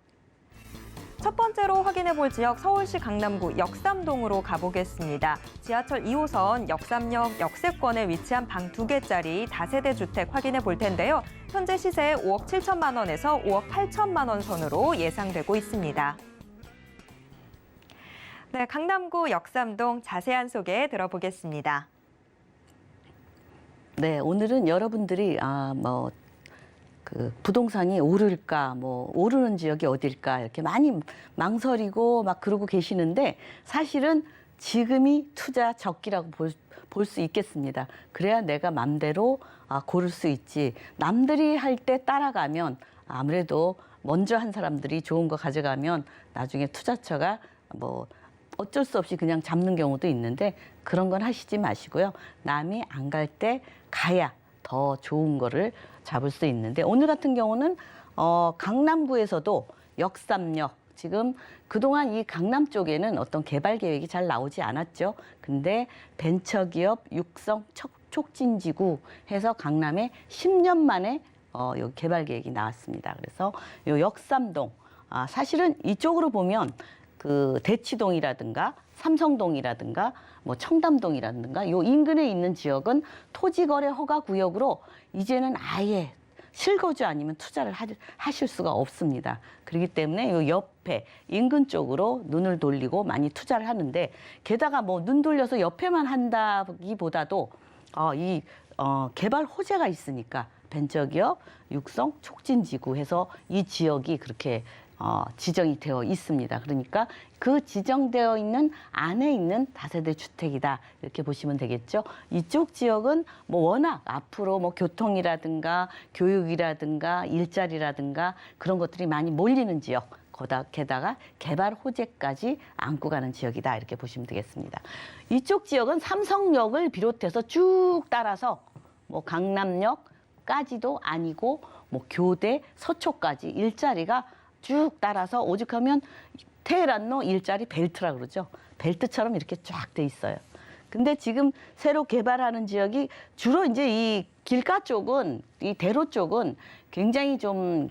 B: 첫 번째로 확인해 볼 지역 서울시 강남구 역삼동으로 가보겠습니다. 지하철 2호선 역삼역 역세권에 위치한 방 2개짜리 다세대 주택 확인해 볼 텐데요. 현재 시세 5억 7천만 원에서 5억 8천만 원 선으로 예상되고 있습니다. 네, 강남구 역삼동 자세한 소개 들어보겠습니다.
D: 네, 오늘은 여러분들이 부동산이 오를까, 오르는 지역이 어딜까 이렇게 많이 망설이고 막 그러고 계시는데 사실은 지금이 투자 적기라고 볼 수 있겠습니다. 그래야 내가 맘대로 고를 수 있지. 남들이 할 때 따라가면 아무래도 먼저 한 사람들이 좋은 거 가져가면 나중에 투자처가 어쩔 수 없이 그냥 잡는 경우도 있는데 그런 건 하시지 마시고요. 남이 안 갈 때 가야 더 좋은 거를 잡을 수 있는데 오늘 같은 경우는 강남구에서도 역삼역 지금 그동안 이 강남 쪽에는 어떤 개발 계획이 잘 나오지 않았죠. 근데 벤처기업 육성 촉진지구 해서 강남에 10년 만에 여기 개발 계획이 나왔습니다. 그래서 요 역삼동 사실은 이쪽으로 보면 그 대치동이라든가 삼성동이라든가 청담동이라든가 요 인근에 있는 지역은 토지거래 허가 구역으로 이제는 아예 실거주 아니면 투자를 하실 수가 없습니다. 그렇기 때문에 요 옆에 인근 쪽으로 눈을 돌리고 많이 투자를 하는데 게다가 눈 돌려서 옆에만 한다기보다도 개발 호재가 있으니까 벤처기업 육성 촉진지구 해서 이 지역이 그렇게 지정이 되어 있습니다. 그러니까 그 지정되어 있는 안에 있는 다세대 주택이다 이렇게 보시면 되겠죠. 이쪽 지역은 워낙 앞으로 교통이라든가 교육이라든가 일자리라든가 그런 것들이 많이 몰리는 지역. 게다가 개발 호재까지 안고 가는 지역이다 이렇게 보시면 되겠습니다. 이쪽 지역은 삼성역을 비롯해서 쭉 따라서 강남역까지도 아니고 교대 서초까지 일자리가 쭉 따라서 오죽하면 테헤란로 일자리 벨트라 그러죠. 벨트처럼 이렇게 쫙 돼 있어요. 근데 지금 새로 개발하는 지역이 주로 이제 이 길가 쪽은 이 대로 쪽은 굉장히 좀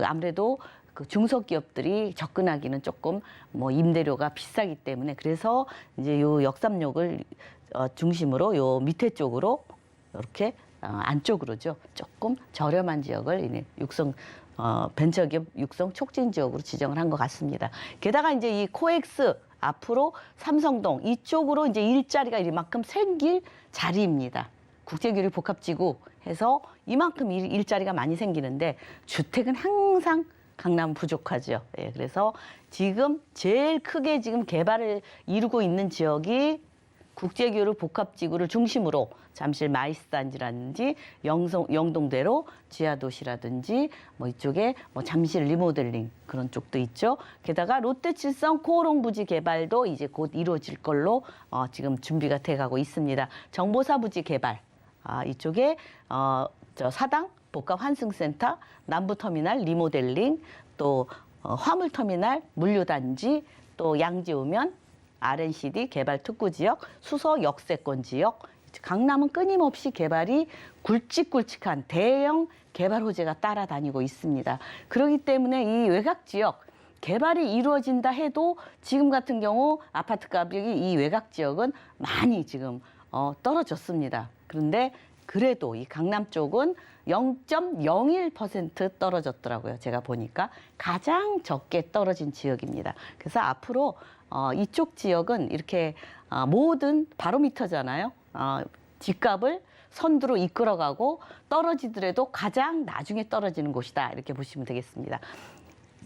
D: 아무래도 그 중소기업들이 접근하기는 조금 임대료가 비싸기 때문에 그래서 이제 요 역삼역을 중심으로 요 밑에 쪽으로 이렇게 안쪽으로죠. 조금 저렴한 지역을 벤처기업 육성 촉진 지역으로 지정을 한 것 같습니다. 게다가 이제 이 코엑스 앞으로 삼성동 이쪽으로 이제 일자리가 이만큼 생길 자리입니다. 국제교류 복합지구 해서 이만큼 일자리가 많이 생기는데 주택은 항상 강남은 부족하죠. 예, 그래서 지금 제일 크게 지금 개발을 이루고 있는 지역이 국제교류 복합지구를 중심으로 잠실 마이스단지라든지 영동대로 지하도시라든지 이쪽에 잠실 리모델링 그런 쪽도 있죠. 게다가 롯데칠성 코오롱부지 개발도 이제 곧 이루어질 걸로 지금 준비가 돼가고 있습니다. 정보사부지 개발 이쪽에 사당 복합환승센터 남부터미널 리모델링 또 화물터미널 물류단지 또 양지오면 R&CD 개발 특구지역, 수서 역세권 지역, 강남은 끊임없이 개발이 굵직굵직한 대형 개발 호재가 따라다니고 있습니다. 그렇기 때문에 이 외곽 지역 개발이 이루어진다 해도 지금 같은 경우 아파트 가격이 이 외곽 지역은 많이 지금 떨어졌습니다. 그런데 그래도 이 강남 쪽은 0.01% 떨어졌더라고요. 제가 보니까 가장 적게 떨어진 지역입니다. 그래서 앞으로 이쪽 지역은 이렇게 모든 바로미터잖아요. 집값을 선두로 이끌어가고 떨어지더라도 가장 나중에 떨어지는 곳이다. 이렇게 보시면 되겠습니다.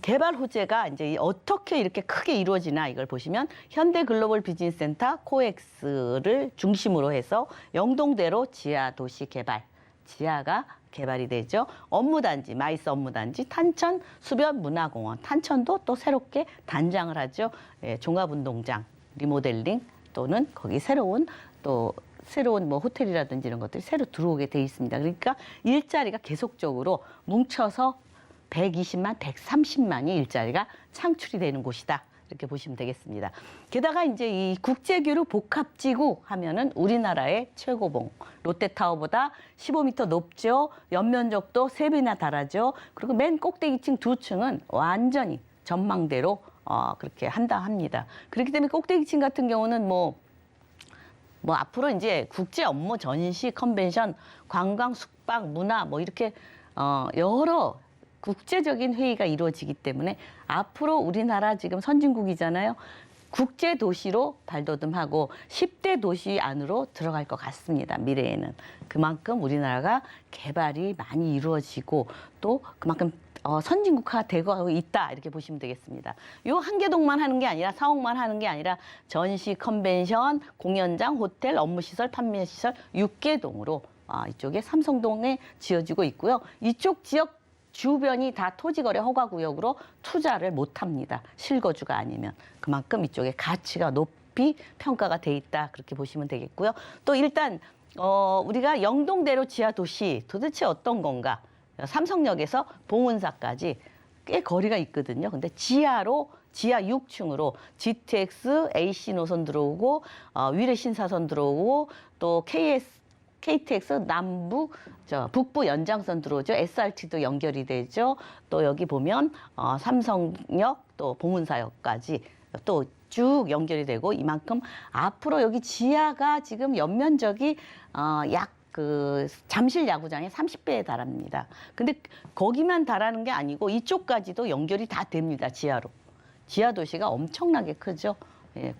D: 개발 호재가 이제 어떻게 이렇게 크게 이루어지나 이걸 보시면 현대글로벌 비즈니스센터 코엑스를 중심으로 해서 영동대로 지하 도시 개발, 지하가 개발이 되죠. 업무단지, 마이스 업무단지, 탄천 수변문화공원, 탄천도 또 새롭게 단장을 하죠. 예, 종합운동장, 리모델링 또는 거기 새로운 호텔이라든지 이런 것들이 새로 들어오게 돼 있습니다. 그러니까 일자리가 계속적으로 뭉쳐서 120만, 130만이 일자리가 창출이 되는 곳이다. 이렇게 보시면 되겠습니다. 게다가 이제 이 국제교류 복합지구 하면은 우리나라의 최고봉. 롯데타워보다 15m 높죠. 연면적도 3배나 달하죠. 그리고 맨 꼭대기층 2층은 완전히 전망대로 그렇게 한다 합니다. 그렇기 때문에 꼭대기층 같은 경우는 뭐 앞으로 이제 국제 업무 전시 컨벤션, 관광, 숙박, 문화 뭐 이렇게 여러 국제적인 회의가 이루어지기 때문에 앞으로 우리나라 지금 선진국이잖아요. 국제 도시로 발돋움하고 10대 도시 안으로 들어갈 것 같습니다. 미래에는. 그만큼 우리나라가 개발이 많이 이루어지고 또 그만큼 선진국화 되고 있다 이렇게 보시면 되겠습니다. 요 한 개동만 하는 게 아니라 사옥만 하는 게 아니라 전시, 컨벤션, 공연장, 호텔, 업무시설, 판매시설 6개동으로 이쪽에 삼성동에 지어지고 있고요. 이쪽 지역 주변이 다 토지거래 허가구역으로 투자를 못합니다. 실거주가 아니면. 그만큼 이쪽에 가치가 높이 평가가 돼 있다. 그렇게 보시면 되겠고요. 또 일단 우리가 영동대로 지하도시 도대체 어떤 건가? 삼성역에서 봉은사까지 꽤 거리가 있거든요. 근데 지하 6층으로 GTX, AC 노선 들어오고 위례 신사선 들어오고 또 KTX 북부 연장선 들어오죠. SRT도 연결이 되죠. 또 여기 보면 삼성역 또 봉은사역까지 또 쭉 연결이 되고 이만큼 앞으로 여기 지하가 지금 연면적이 약 잠실 야구장의 30배에 달합니다. 근데 거기만 달하는 게 아니고 이쪽까지도 연결이 다 됩니다. 지하로. 지하 도시가 엄청나게 크죠. 예.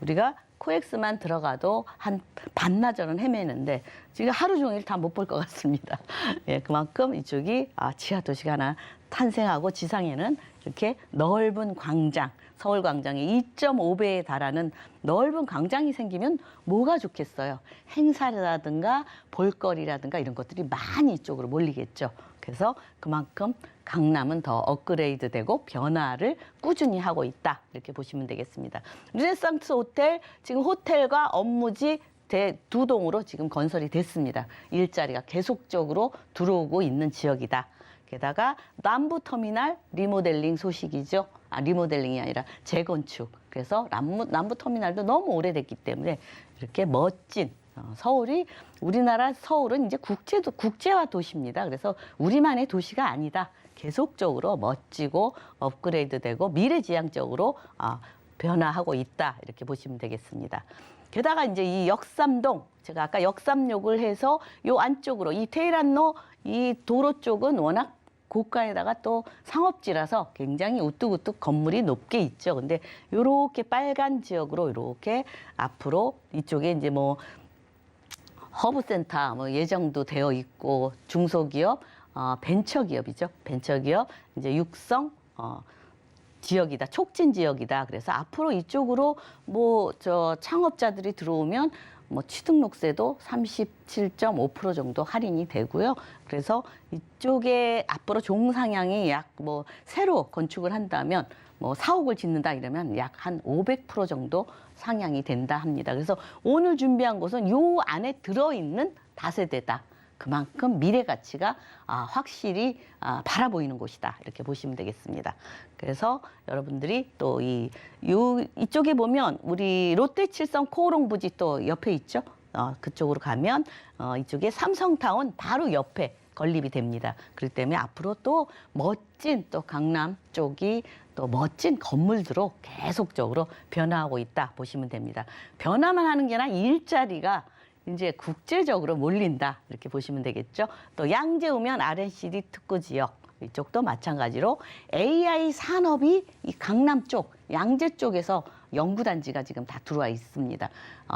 D: 우리가 코엑스만 들어가도 한 반나절은 헤매는데 지금 하루 종일 다 못 볼 것 같습니다. 예, 그만큼 이쪽이 지하 도시가 하나 탄생하고 지상에는 이렇게 넓은 광장, 서울 광장의 2.5배에 달하는 넓은 광장이 생기면 뭐가 좋겠어요? 행사라든가 볼거리라든가 이런 것들이 많이 이쪽으로 몰리겠죠. 그래서 그만큼 강남은 더 업그레이드되고 변화를 꾸준히 하고 있다. 이렇게 보시면 되겠습니다. 르네상스 호텔, 지금 호텔과 업무지 두 동으로 지금 건설이 됐습니다. 일자리가 계속적으로 들어오고 있는 지역이다. 게다가 남부터미널 리모델링 소식이죠. 리모델링이 아니라 재건축. 그래서 남부터미널도 너무 오래됐기 때문에 이렇게 멋진 우리나라 서울은 이제 국제화 도시입니다. 그래서 우리만의 도시가 아니다. 계속적으로 멋지고 업그레이드되고 미래지향적으로 변화하고 있다. 이렇게 보시면 되겠습니다. 게다가 이제 이 역삼동, 제가 아까 역삼역을 해서 요 안쪽으로 이 테헤란로 이 도로 쪽은 워낙 고가에다가 또 상업지라서 굉장히 우뚝우뚝 건물이 높게 있죠. 근데 요렇게 빨간 지역으로 이렇게 앞으로 이쪽에 이제 뭐 허브센터 뭐 예정도 되어 있고 중소기업, 벤처기업이죠. 벤처기업 이제 육성 지역이다, 촉진 지역이다. 그래서 앞으로 이쪽으로 창업자들이 들어오면 취등록세도 37.5% 정도 할인이 되고요. 그래서 이쪽에 앞으로 종상향이 약 새로 건축을 한다면 4억을 짓는다 이러면 약 한 500% 정도 상향이 된다 합니다. 그래서 오늘 준비한 곳은 요 안에 들어있는 다세대다. 그만큼 미래 가치가 확실히 바라보이는 곳이다. 이렇게 보시면 되겠습니다. 그래서 여러분들이 또 이쪽에 보면 우리 롯데칠성 코오롱 부지 또 옆에 있죠. 그쪽으로 가면 이쪽에 삼성타운 바로 옆에 건립이 됩니다. 그렇기 때문에 앞으로 또 멋진 또 강남 쪽이 또 멋진 건물들로 계속적으로 변화하고 있다 보시면 됩니다. 변화만 하는 게 아니라 일자리가 이제 국제적으로 몰린다 이렇게 보시면 되겠죠. 또 양재 오면 R&CD 특구 지역 이쪽도 마찬가지로 AI 산업이 이 강남 쪽 양재 쪽에서 연구단지가 지금 다 들어와 있습니다.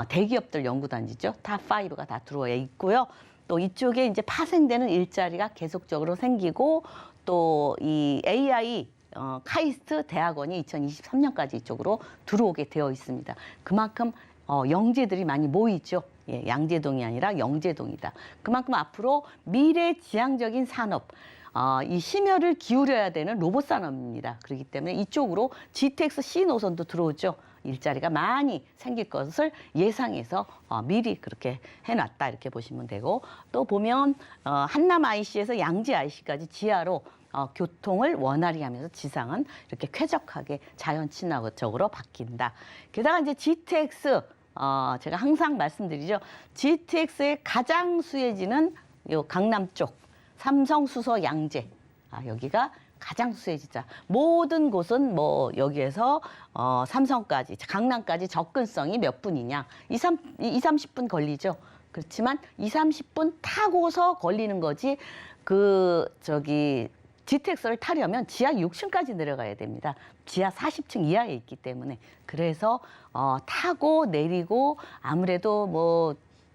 D: 대기업들 연구단지죠. 탑5가 다 들어와 있고요. 또 이쪽에 이제 파생되는 일자리가 계속적으로 생기고 또 이 AI 카이스트 대학원이 2023년까지 이쪽으로 들어오게 되어 있습니다. 그만큼 영재들이 많이 모이죠. 예, 양재동이 아니라 영재동이다. 그만큼 앞으로 미래지향적인 산업, 이 심혈을 기울여야 되는 로봇 산업입니다. 그렇기 때문에 이쪽으로 GTX C 노선도 들어오죠. 일자리가 많이 생길 것을 예상해서 미리 그렇게 해놨다 이렇게 보시면 되고 또 보면 한남 IC에서 양재 IC까지 지하로 교통을 원활히 하면서 지상은 이렇게 쾌적하게 자연 친화적으로 바뀐다. 게다가 이제 GTX 제가 항상 말씀드리죠. GTX의 가장 수혜지는 요 강남 쪽 삼성 수서 양재 여기가 가장 수혜지자. 모든 곳은 뭐 여기에서 삼성까지, 강남까지 접근성이 몇 분이냐. 30분 걸리죠. 그렇지만 30분 타고서 걸리는 거지. GTX를 타려면 지하 6층까지 내려가야 됩니다. 지하 40층 이하에 있기 때문에. 그래서 타고 내리고 아무래도 뭐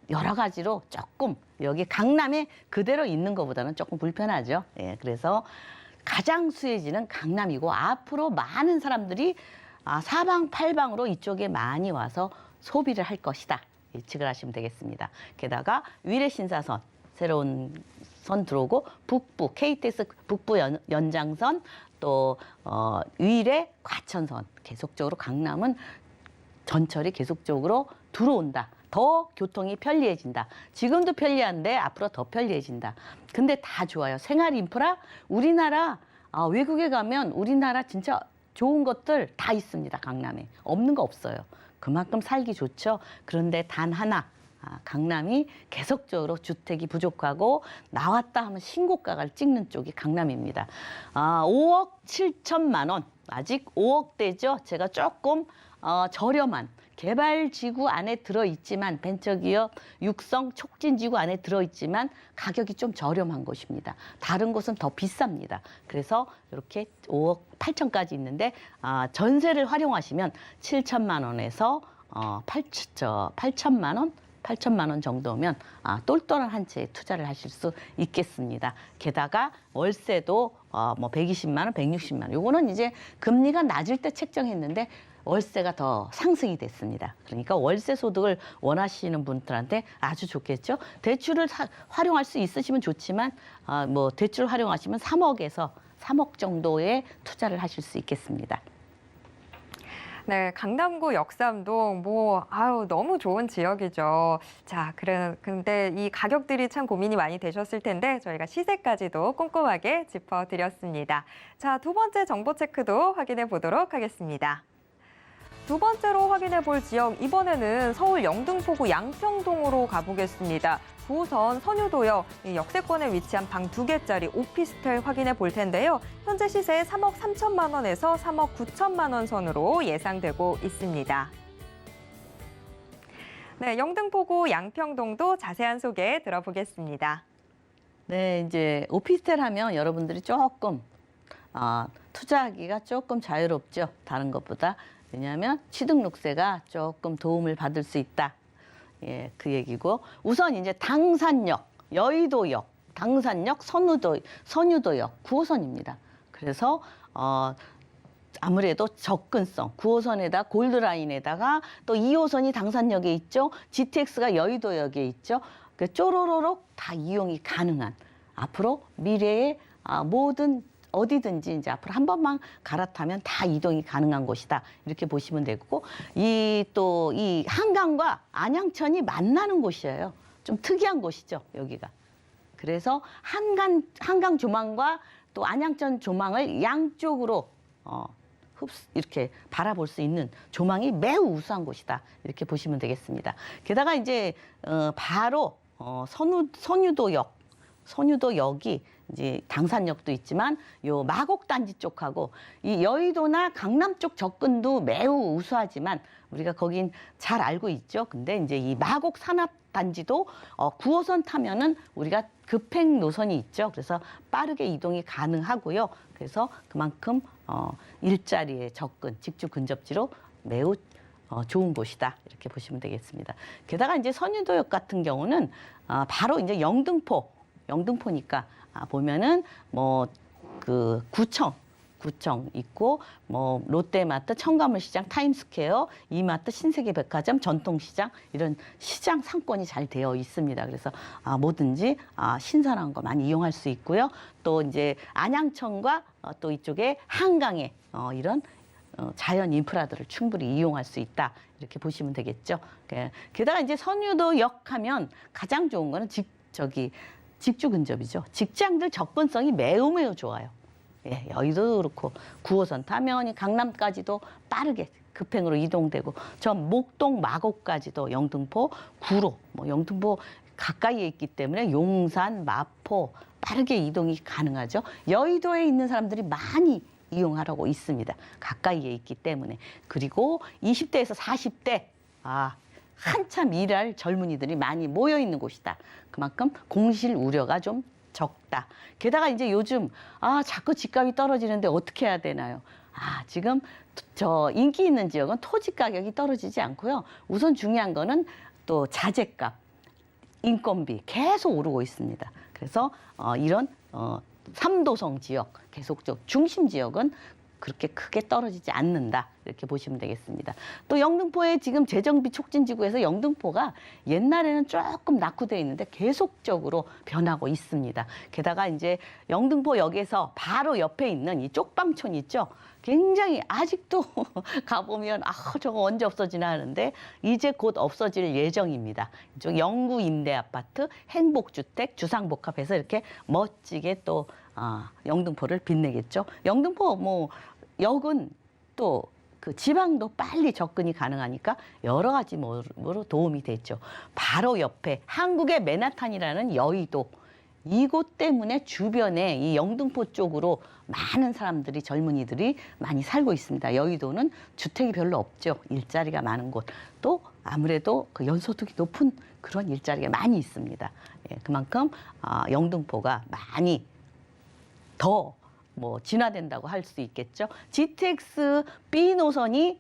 D: 여러 가지로 조금 여기 강남에 그대로 있는 것보다는 조금 불편하죠. 예, 그래서 가장 수혜지는 강남이고 앞으로 많은 사람들이 사방팔방으로 이쪽에 많이 와서 소비를 할 것이다. 예측을 하시면 되겠습니다. 게다가 위례 신사선 새로운 선 들어오고 북부 KTX 북부 연장선 또 위례 과천선 계속적으로 강남은 전철이 계속적으로 들어온다. 더 교통이 편리해진다. 지금도 편리한데 앞으로 더 편리해진다. 근데 다 좋아요. 생활 인프라 우리나라 외국에 가면 우리나라 진짜 좋은 것들 다 있습니다. 강남에. 없는 거 없어요. 그만큼 살기 좋죠. 그런데 단 하나 강남이 계속적으로 주택이 부족하고 나왔다 하면 신고가를 찍는 쪽이 강남입니다. 5억 7천만 원. 아직 5억대죠. 제가 조금 저렴한 개발지구 안에 들어있지만 벤처기업 육성 촉진지구 안에 들어있지만 가격이 좀 저렴한 곳입니다. 다른 곳은 더 비쌉니다. 그래서 이렇게 5억 8천까지 있는데 전세를 활용하시면 7천만 원에서 8천만 원? 8천만 원 정도면 똘똘한 한 채에 투자를 하실 수 있겠습니다. 게다가 월세도 뭐 120만 원, 160만 원. 요거는 이제 금리가 낮을 때 책정했는데 월세가 더 상승이 됐습니다. 그러니까 월세 소득을 원하시는 분들한테 아주 좋겠죠. 대출을 활용할 수 있으시면 좋지만 뭐 대출을 활용하시면 3억에서 3억 정도의 투자를 하실 수 있겠습니다.
B: 네, 강남구 역삼동 너무 좋은 지역이죠. 자, 근데 이 가격들이 참 고민이 많이 되셨을 텐데 저희가 시세까지도 꼼꼼하게 짚어드렸습니다. 자, 두 번째 정보 체크도 확인해 보도록 하겠습니다. 두 번째로 확인해 볼 지역, 이번에는 서울 영등포구 양평동으로 가보겠습니다. 9호선 선유도역, 역세권에 위치한 방 2개짜리 오피스텔 확인해 볼 텐데요. 현재 시세 3억 3천만 원에서 3억 9천만 원 선으로 예상되고 있습니다. 네, 영등포구 양평동도 자세한 소개 들어보겠습니다.
D: 네, 이제 오피스텔 하면 여러분들이 조금 투자하기가 조금 자유롭죠. 다른 것보다. 왜냐하면 취득록세가 조금 도움을 받을 수 있다. 예, 그 얘기고. 우선 이제 당산역, 여의도역, 당산역, 선유도역 9호선입니다. 그래서 아무래도 접근성, 9호선에다 골드라인에다가 또 2호선이 당산역에 있죠. GTX가 여의도역에 있죠. 쪼로로록 다 이용이 가능한 앞으로 미래의 모든 어디든지 이제 앞으로 한 번만 갈아타면 다 이동이 가능한 곳이다. 이렇게 보시면 되고, 이 한강과 안양천이 만나는 곳이에요. 좀 특이한 곳이죠, 여기가. 그래서 한강 조망과 또 안양천 조망을 양쪽으로 이렇게 바라볼 수 있는 조망이 매우 우수한 곳이다. 이렇게 보시면 되겠습니다. 게다가 이제 바로 선유도역이 이제 당산역도 있지만 요 마곡단지 쪽하고 이 여의도나 강남 쪽 접근도 매우 우수하지만 우리가 거긴 잘 알고 있죠. 근데 이제 이 마곡 산업단지도 9호선 타면은 우리가 급행 노선이 있죠. 그래서 빠르게 이동이 가능하고요. 그래서 그만큼 일자리의 접근, 직주 근접지로 매우 좋은 곳이다. 이렇게 보시면 되겠습니다. 게다가 이제 선유도역 같은 경우는 바로 이제 영등포니까 보면은 뭐 그 구청 있고 뭐 롯데마트, 청가물시장, 타임스퀘어, 이마트, 신세계백화점, 전통시장 이런 시장 상권이 잘 되어 있습니다. 그래서 뭐든지 신선한 거 많이 이용할 수 있고요. 또 이제 안양천과 또 이쪽에 한강에 이런 자연 인프라들을 충분히 이용할 수 있다. 이렇게 보시면 되겠죠. 게다가 이제 선유도역 하면 가장 좋은 거는 직주 근접이죠. 직장들 접근성이 매우 좋아요. 예, 여의도 그렇고 9호선 타면 강남까지도 빠르게 급행으로 이동되고 저 목동 마곡까지도 영등포 구로 영등포 가까이에 있기 때문에 용산 마포 빠르게 이동이 가능하죠. 여의도에 있는 사람들이 많이 이용하라고 있습니다. 가까이에 있기 때문에. 그리고 20대에서 40대, 한참 일할 젊은이들이 많이 모여 있는 곳이다. 그만큼 공실 우려가 좀 적다. 게다가 이제 요즘 자꾸 집값이 떨어지는데 어떻게 해야 되나요? 지금 저 인기 있는 지역은 토지 가격이 떨어지지 않고요. 우선 중요한 거는 또 자재값, 인건비 계속 오르고 있습니다. 그래서 이런 3도성 지역, 계속적 중심 지역은 그렇게 크게 떨어지지 않는다. 이렇게 보시면 되겠습니다. 또 영등포에 지금 재정비 촉진지구에서 영등포가 옛날에는 조금 낙후되어 있는데 계속적으로 변하고 있습니다. 게다가 이제 영등포역에서 바로 옆에 있는 이 쪽방촌 있죠. 굉장히 아직도 가보면 저거 언제 없어지나 하는데 이제 곧 없어질 예정입니다. 이쪽 영구 임대 아파트, 행복주택, 주상복합해서 이렇게 멋지게 또 영등포를 빛내겠죠. 영등포 역은 또 그 지방도 빨리 접근이 가능하니까 여러 가지 모로 도움이 됐죠. 바로 옆에 한국의 맨하탄이라는 여의도, 이곳 때문에 주변에 이 영등포 쪽으로 많은 사람들이, 젊은이들이 많이 살고 있습니다. 여의도는 주택이 별로 없죠. 일자리가 많은 곳. 또 아무래도 그 연소득이 높은 그런 일자리가 많이 있습니다. 그만큼 영등포가 많이 더 진화된다고 할 수 있겠죠. GTX B 노선이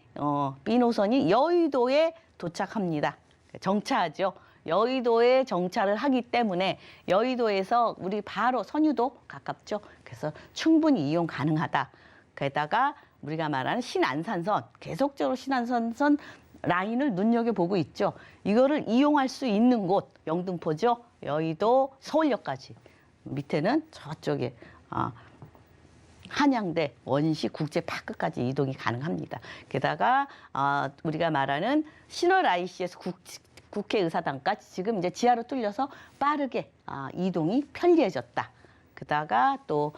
D: 여의도에 도착합니다. 정차하죠. 여의도에 정차를 하기 때문에 여의도에서 우리 바로 선유도 가깝죠. 그래서 충분히 이용 가능하다. 게다가 우리가 말하는 신안산선, 계속적으로 신안산선 라인을 눈여겨보고 있죠. 이거를 이용할 수 있는 곳, 영등포죠. 여의도, 서울역까지. 밑에는 저쪽에 한양대, 원시, 국제파크까지 이동이 가능합니다. 게다가 우리가 말하는 신월 IC에서 국회의사당까지 지금 이제 지하로 뚫려서 빠르게 이동이 편리해졌다. 게다가 또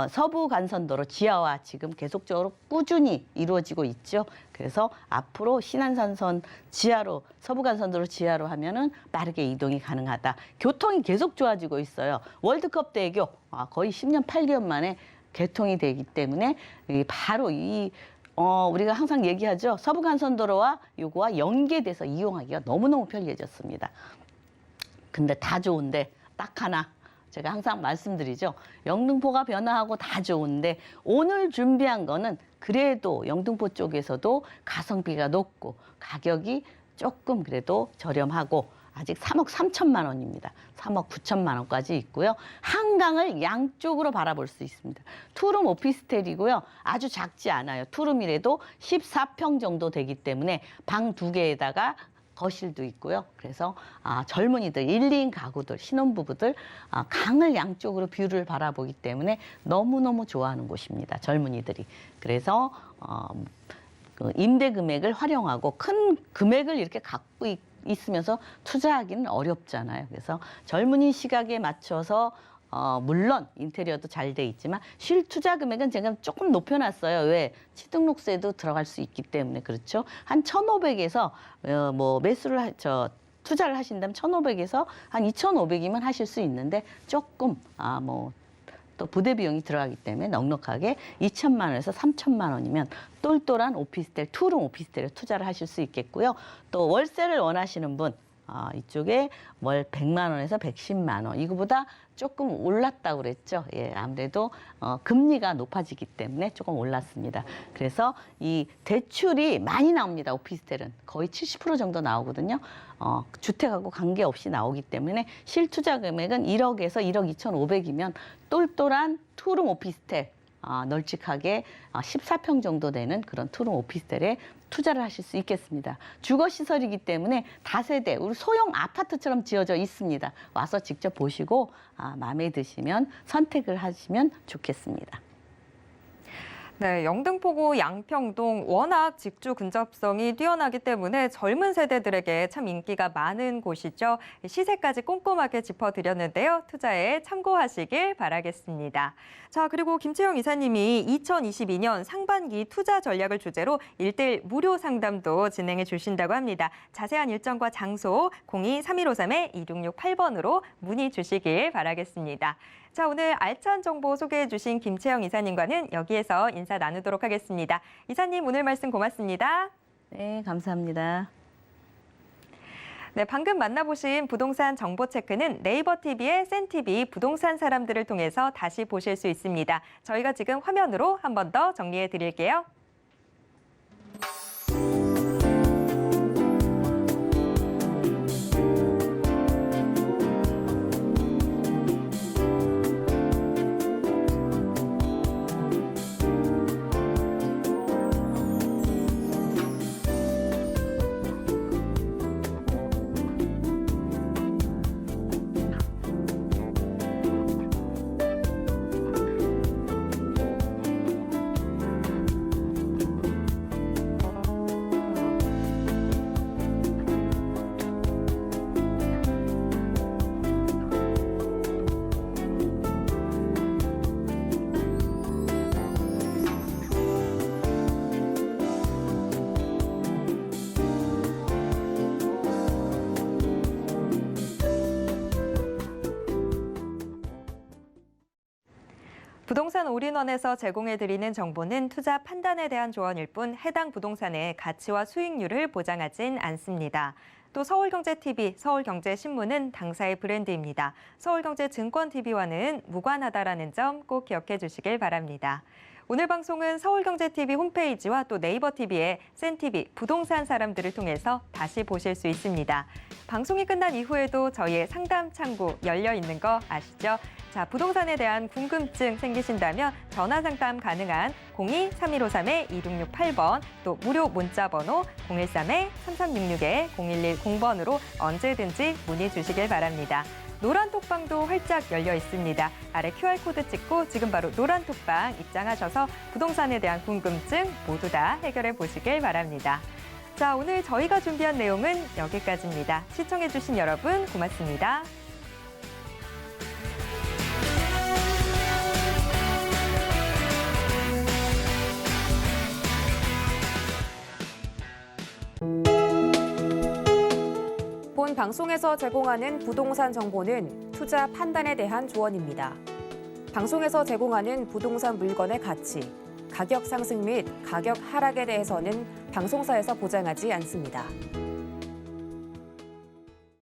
D: 서부 간선도로 지하화 지금 계속적으로 꾸준히 이루어지고 있죠. 그래서 앞으로 신안산선 지하로, 서부 간선도로 지하로 하면은 빠르게 이동이 가능하다. 교통이 계속 좋아지고 있어요. 월드컵 대교 거의 10년 8개월 만에 개통이 되기 때문에 바로 우리가 항상 얘기하죠. 서부간선도로와 요거와 연계돼서 이용하기가 너무너무 편리해졌습니다. 근데 다 좋은데 딱 하나 제가 항상 말씀드리죠. 영등포가 변화하고 다 좋은데 오늘 준비한 거는 그래도 영등포 쪽에서도 가성비가 높고 가격이 조금 그래도 저렴하고 아직 3억 3천만 원입니다. 3억 9천만 원까지 있고요. 한강을 양쪽으로 바라볼 수 있습니다. 투룸 오피스텔이고요. 아주 작지 않아요. 투룸이라도 14평 정도 되기 때문에 방 2개에다가 거실도 있고요. 그래서 젊은이들, 1, 2인 가구들, 신혼부부들 강을 양쪽으로 뷰를 바라보기 때문에 너무너무 좋아하는 곳입니다. 젊은이들이. 그래서 그 임대 금액을 활용하고 큰 금액을 이렇게 갖고 있으면서 투자하기는 어렵잖아요. 그래서 젊은이 시각에 맞춰서 물론 인테리어도 잘 돼 있지만 실투자 금액은 제가 조금 높여놨어요. 왜? 취등록세도 들어갈 수 있기 때문에 그렇죠. 한 1,500에서 매수를 투자를 하신다면 1,500에서 한 2,500이면 하실 수 있는데 조금 또 부대 비용이 들어가기 때문에 넉넉하게 2천만 원에서 3천만 원이면 똘똘한 오피스텔, 투룸 오피스텔에 투자를 하실 수 있겠고요. 또 월세를 원하시는 분 이쪽에 월 100만 원에서 110만 원. 이거보다 조금 올랐다고 그랬죠. 아무래도 금리가 높아지기 때문에 조금 올랐습니다. 그래서 이 대출이 많이 나옵니다. 오피스텔은 거의 70% 정도 나오거든요. 주택하고 관계없이 나오기 때문에 실투자 금액은 1억에서 1억 2,500이면 똘똘한 투룸 오피스텔 널찍하게 14평 정도 되는 그런 투룸 오피스텔에 투자를 하실 수 있겠습니다. 주거시설이기 때문에 다세대, 우리 소형 아파트처럼 지어져 있습니다. 와서 직접 보시고 마음에 드시면 선택을 하시면 좋겠습니다.
B: 네, 영등포구 양평동 워낙 직주 근접성이 뛰어나기 때문에 젊은 세대들에게 참 인기가 많은 곳이죠. 시세까지 꼼꼼하게 짚어드렸는데요. 투자에 참고하시길 바라겠습니다. 자, 그리고 김채영 이사님이 2022년 상반기 투자 전략을 주제로 1:1 무료 상담도 진행해 주신다고 합니다. 자세한 일정과 장소 02-3153-2668번으로 문의 주시길 바라겠습니다. 자, 오늘 알찬 정보 소개해 주신 김채영 이사님과는 여기에서 인사 나누도록 하겠습니다. 이사님, 오늘 말씀 고맙습니다.
D: 네, 감사합니다.
B: 네, 방금 만나보신 부동산 정보 체크는 네이버 TV의 센TV 부동산 사람들을 통해서 다시 보실 수 있습니다. 저희가 지금 화면으로 한 번 더 정리해 드릴게요. 부동산 올인원에서 제공해드리는 정보는 투자 판단에 대한 조언일 뿐 해당 부동산의 가치와 수익률을 보장하진 않습니다. 또 서울경제TV, 서울경제신문은 당사의 브랜드입니다. 서울경제증권TV와는 무관하다라는 점 꼭 기억해 주시길 바랍니다. 오늘 방송은 서울경제TV 홈페이지와 또 네이버TV의 센TV 부동산 사람들을 통해서 다시 보실 수 있습니다. 방송이 끝난 이후에도 저희의 상담 창구 열려 있는 거 아시죠? 자, 부동산에 대한 궁금증 생기신다면 전화 상담 가능한 02-3153-2668번 또 무료 문자 번호 013-3366-0110번으로 언제든지 문의 주시길 바랍니다. 노란 톡방도 활짝 열려 있습니다. 아래 QR코드 찍고 지금 바로 노란 톡방 입장하셔서 부동산에 대한 궁금증 모두 다 해결해 보시길 바랍니다. 자, 오늘 저희가 준비한 내용은 여기까지입니다. 시청해주신 여러분 고맙습니다.
A: 본 방송에서 제공하는 부동산 정보는 투자 판단에 대한 조언입니다. 방송에서 제공하는 부동산 물건의 가치, 가격 상승 및 가격 하락에 대해서는 방송사에서 보장하지 않습니다.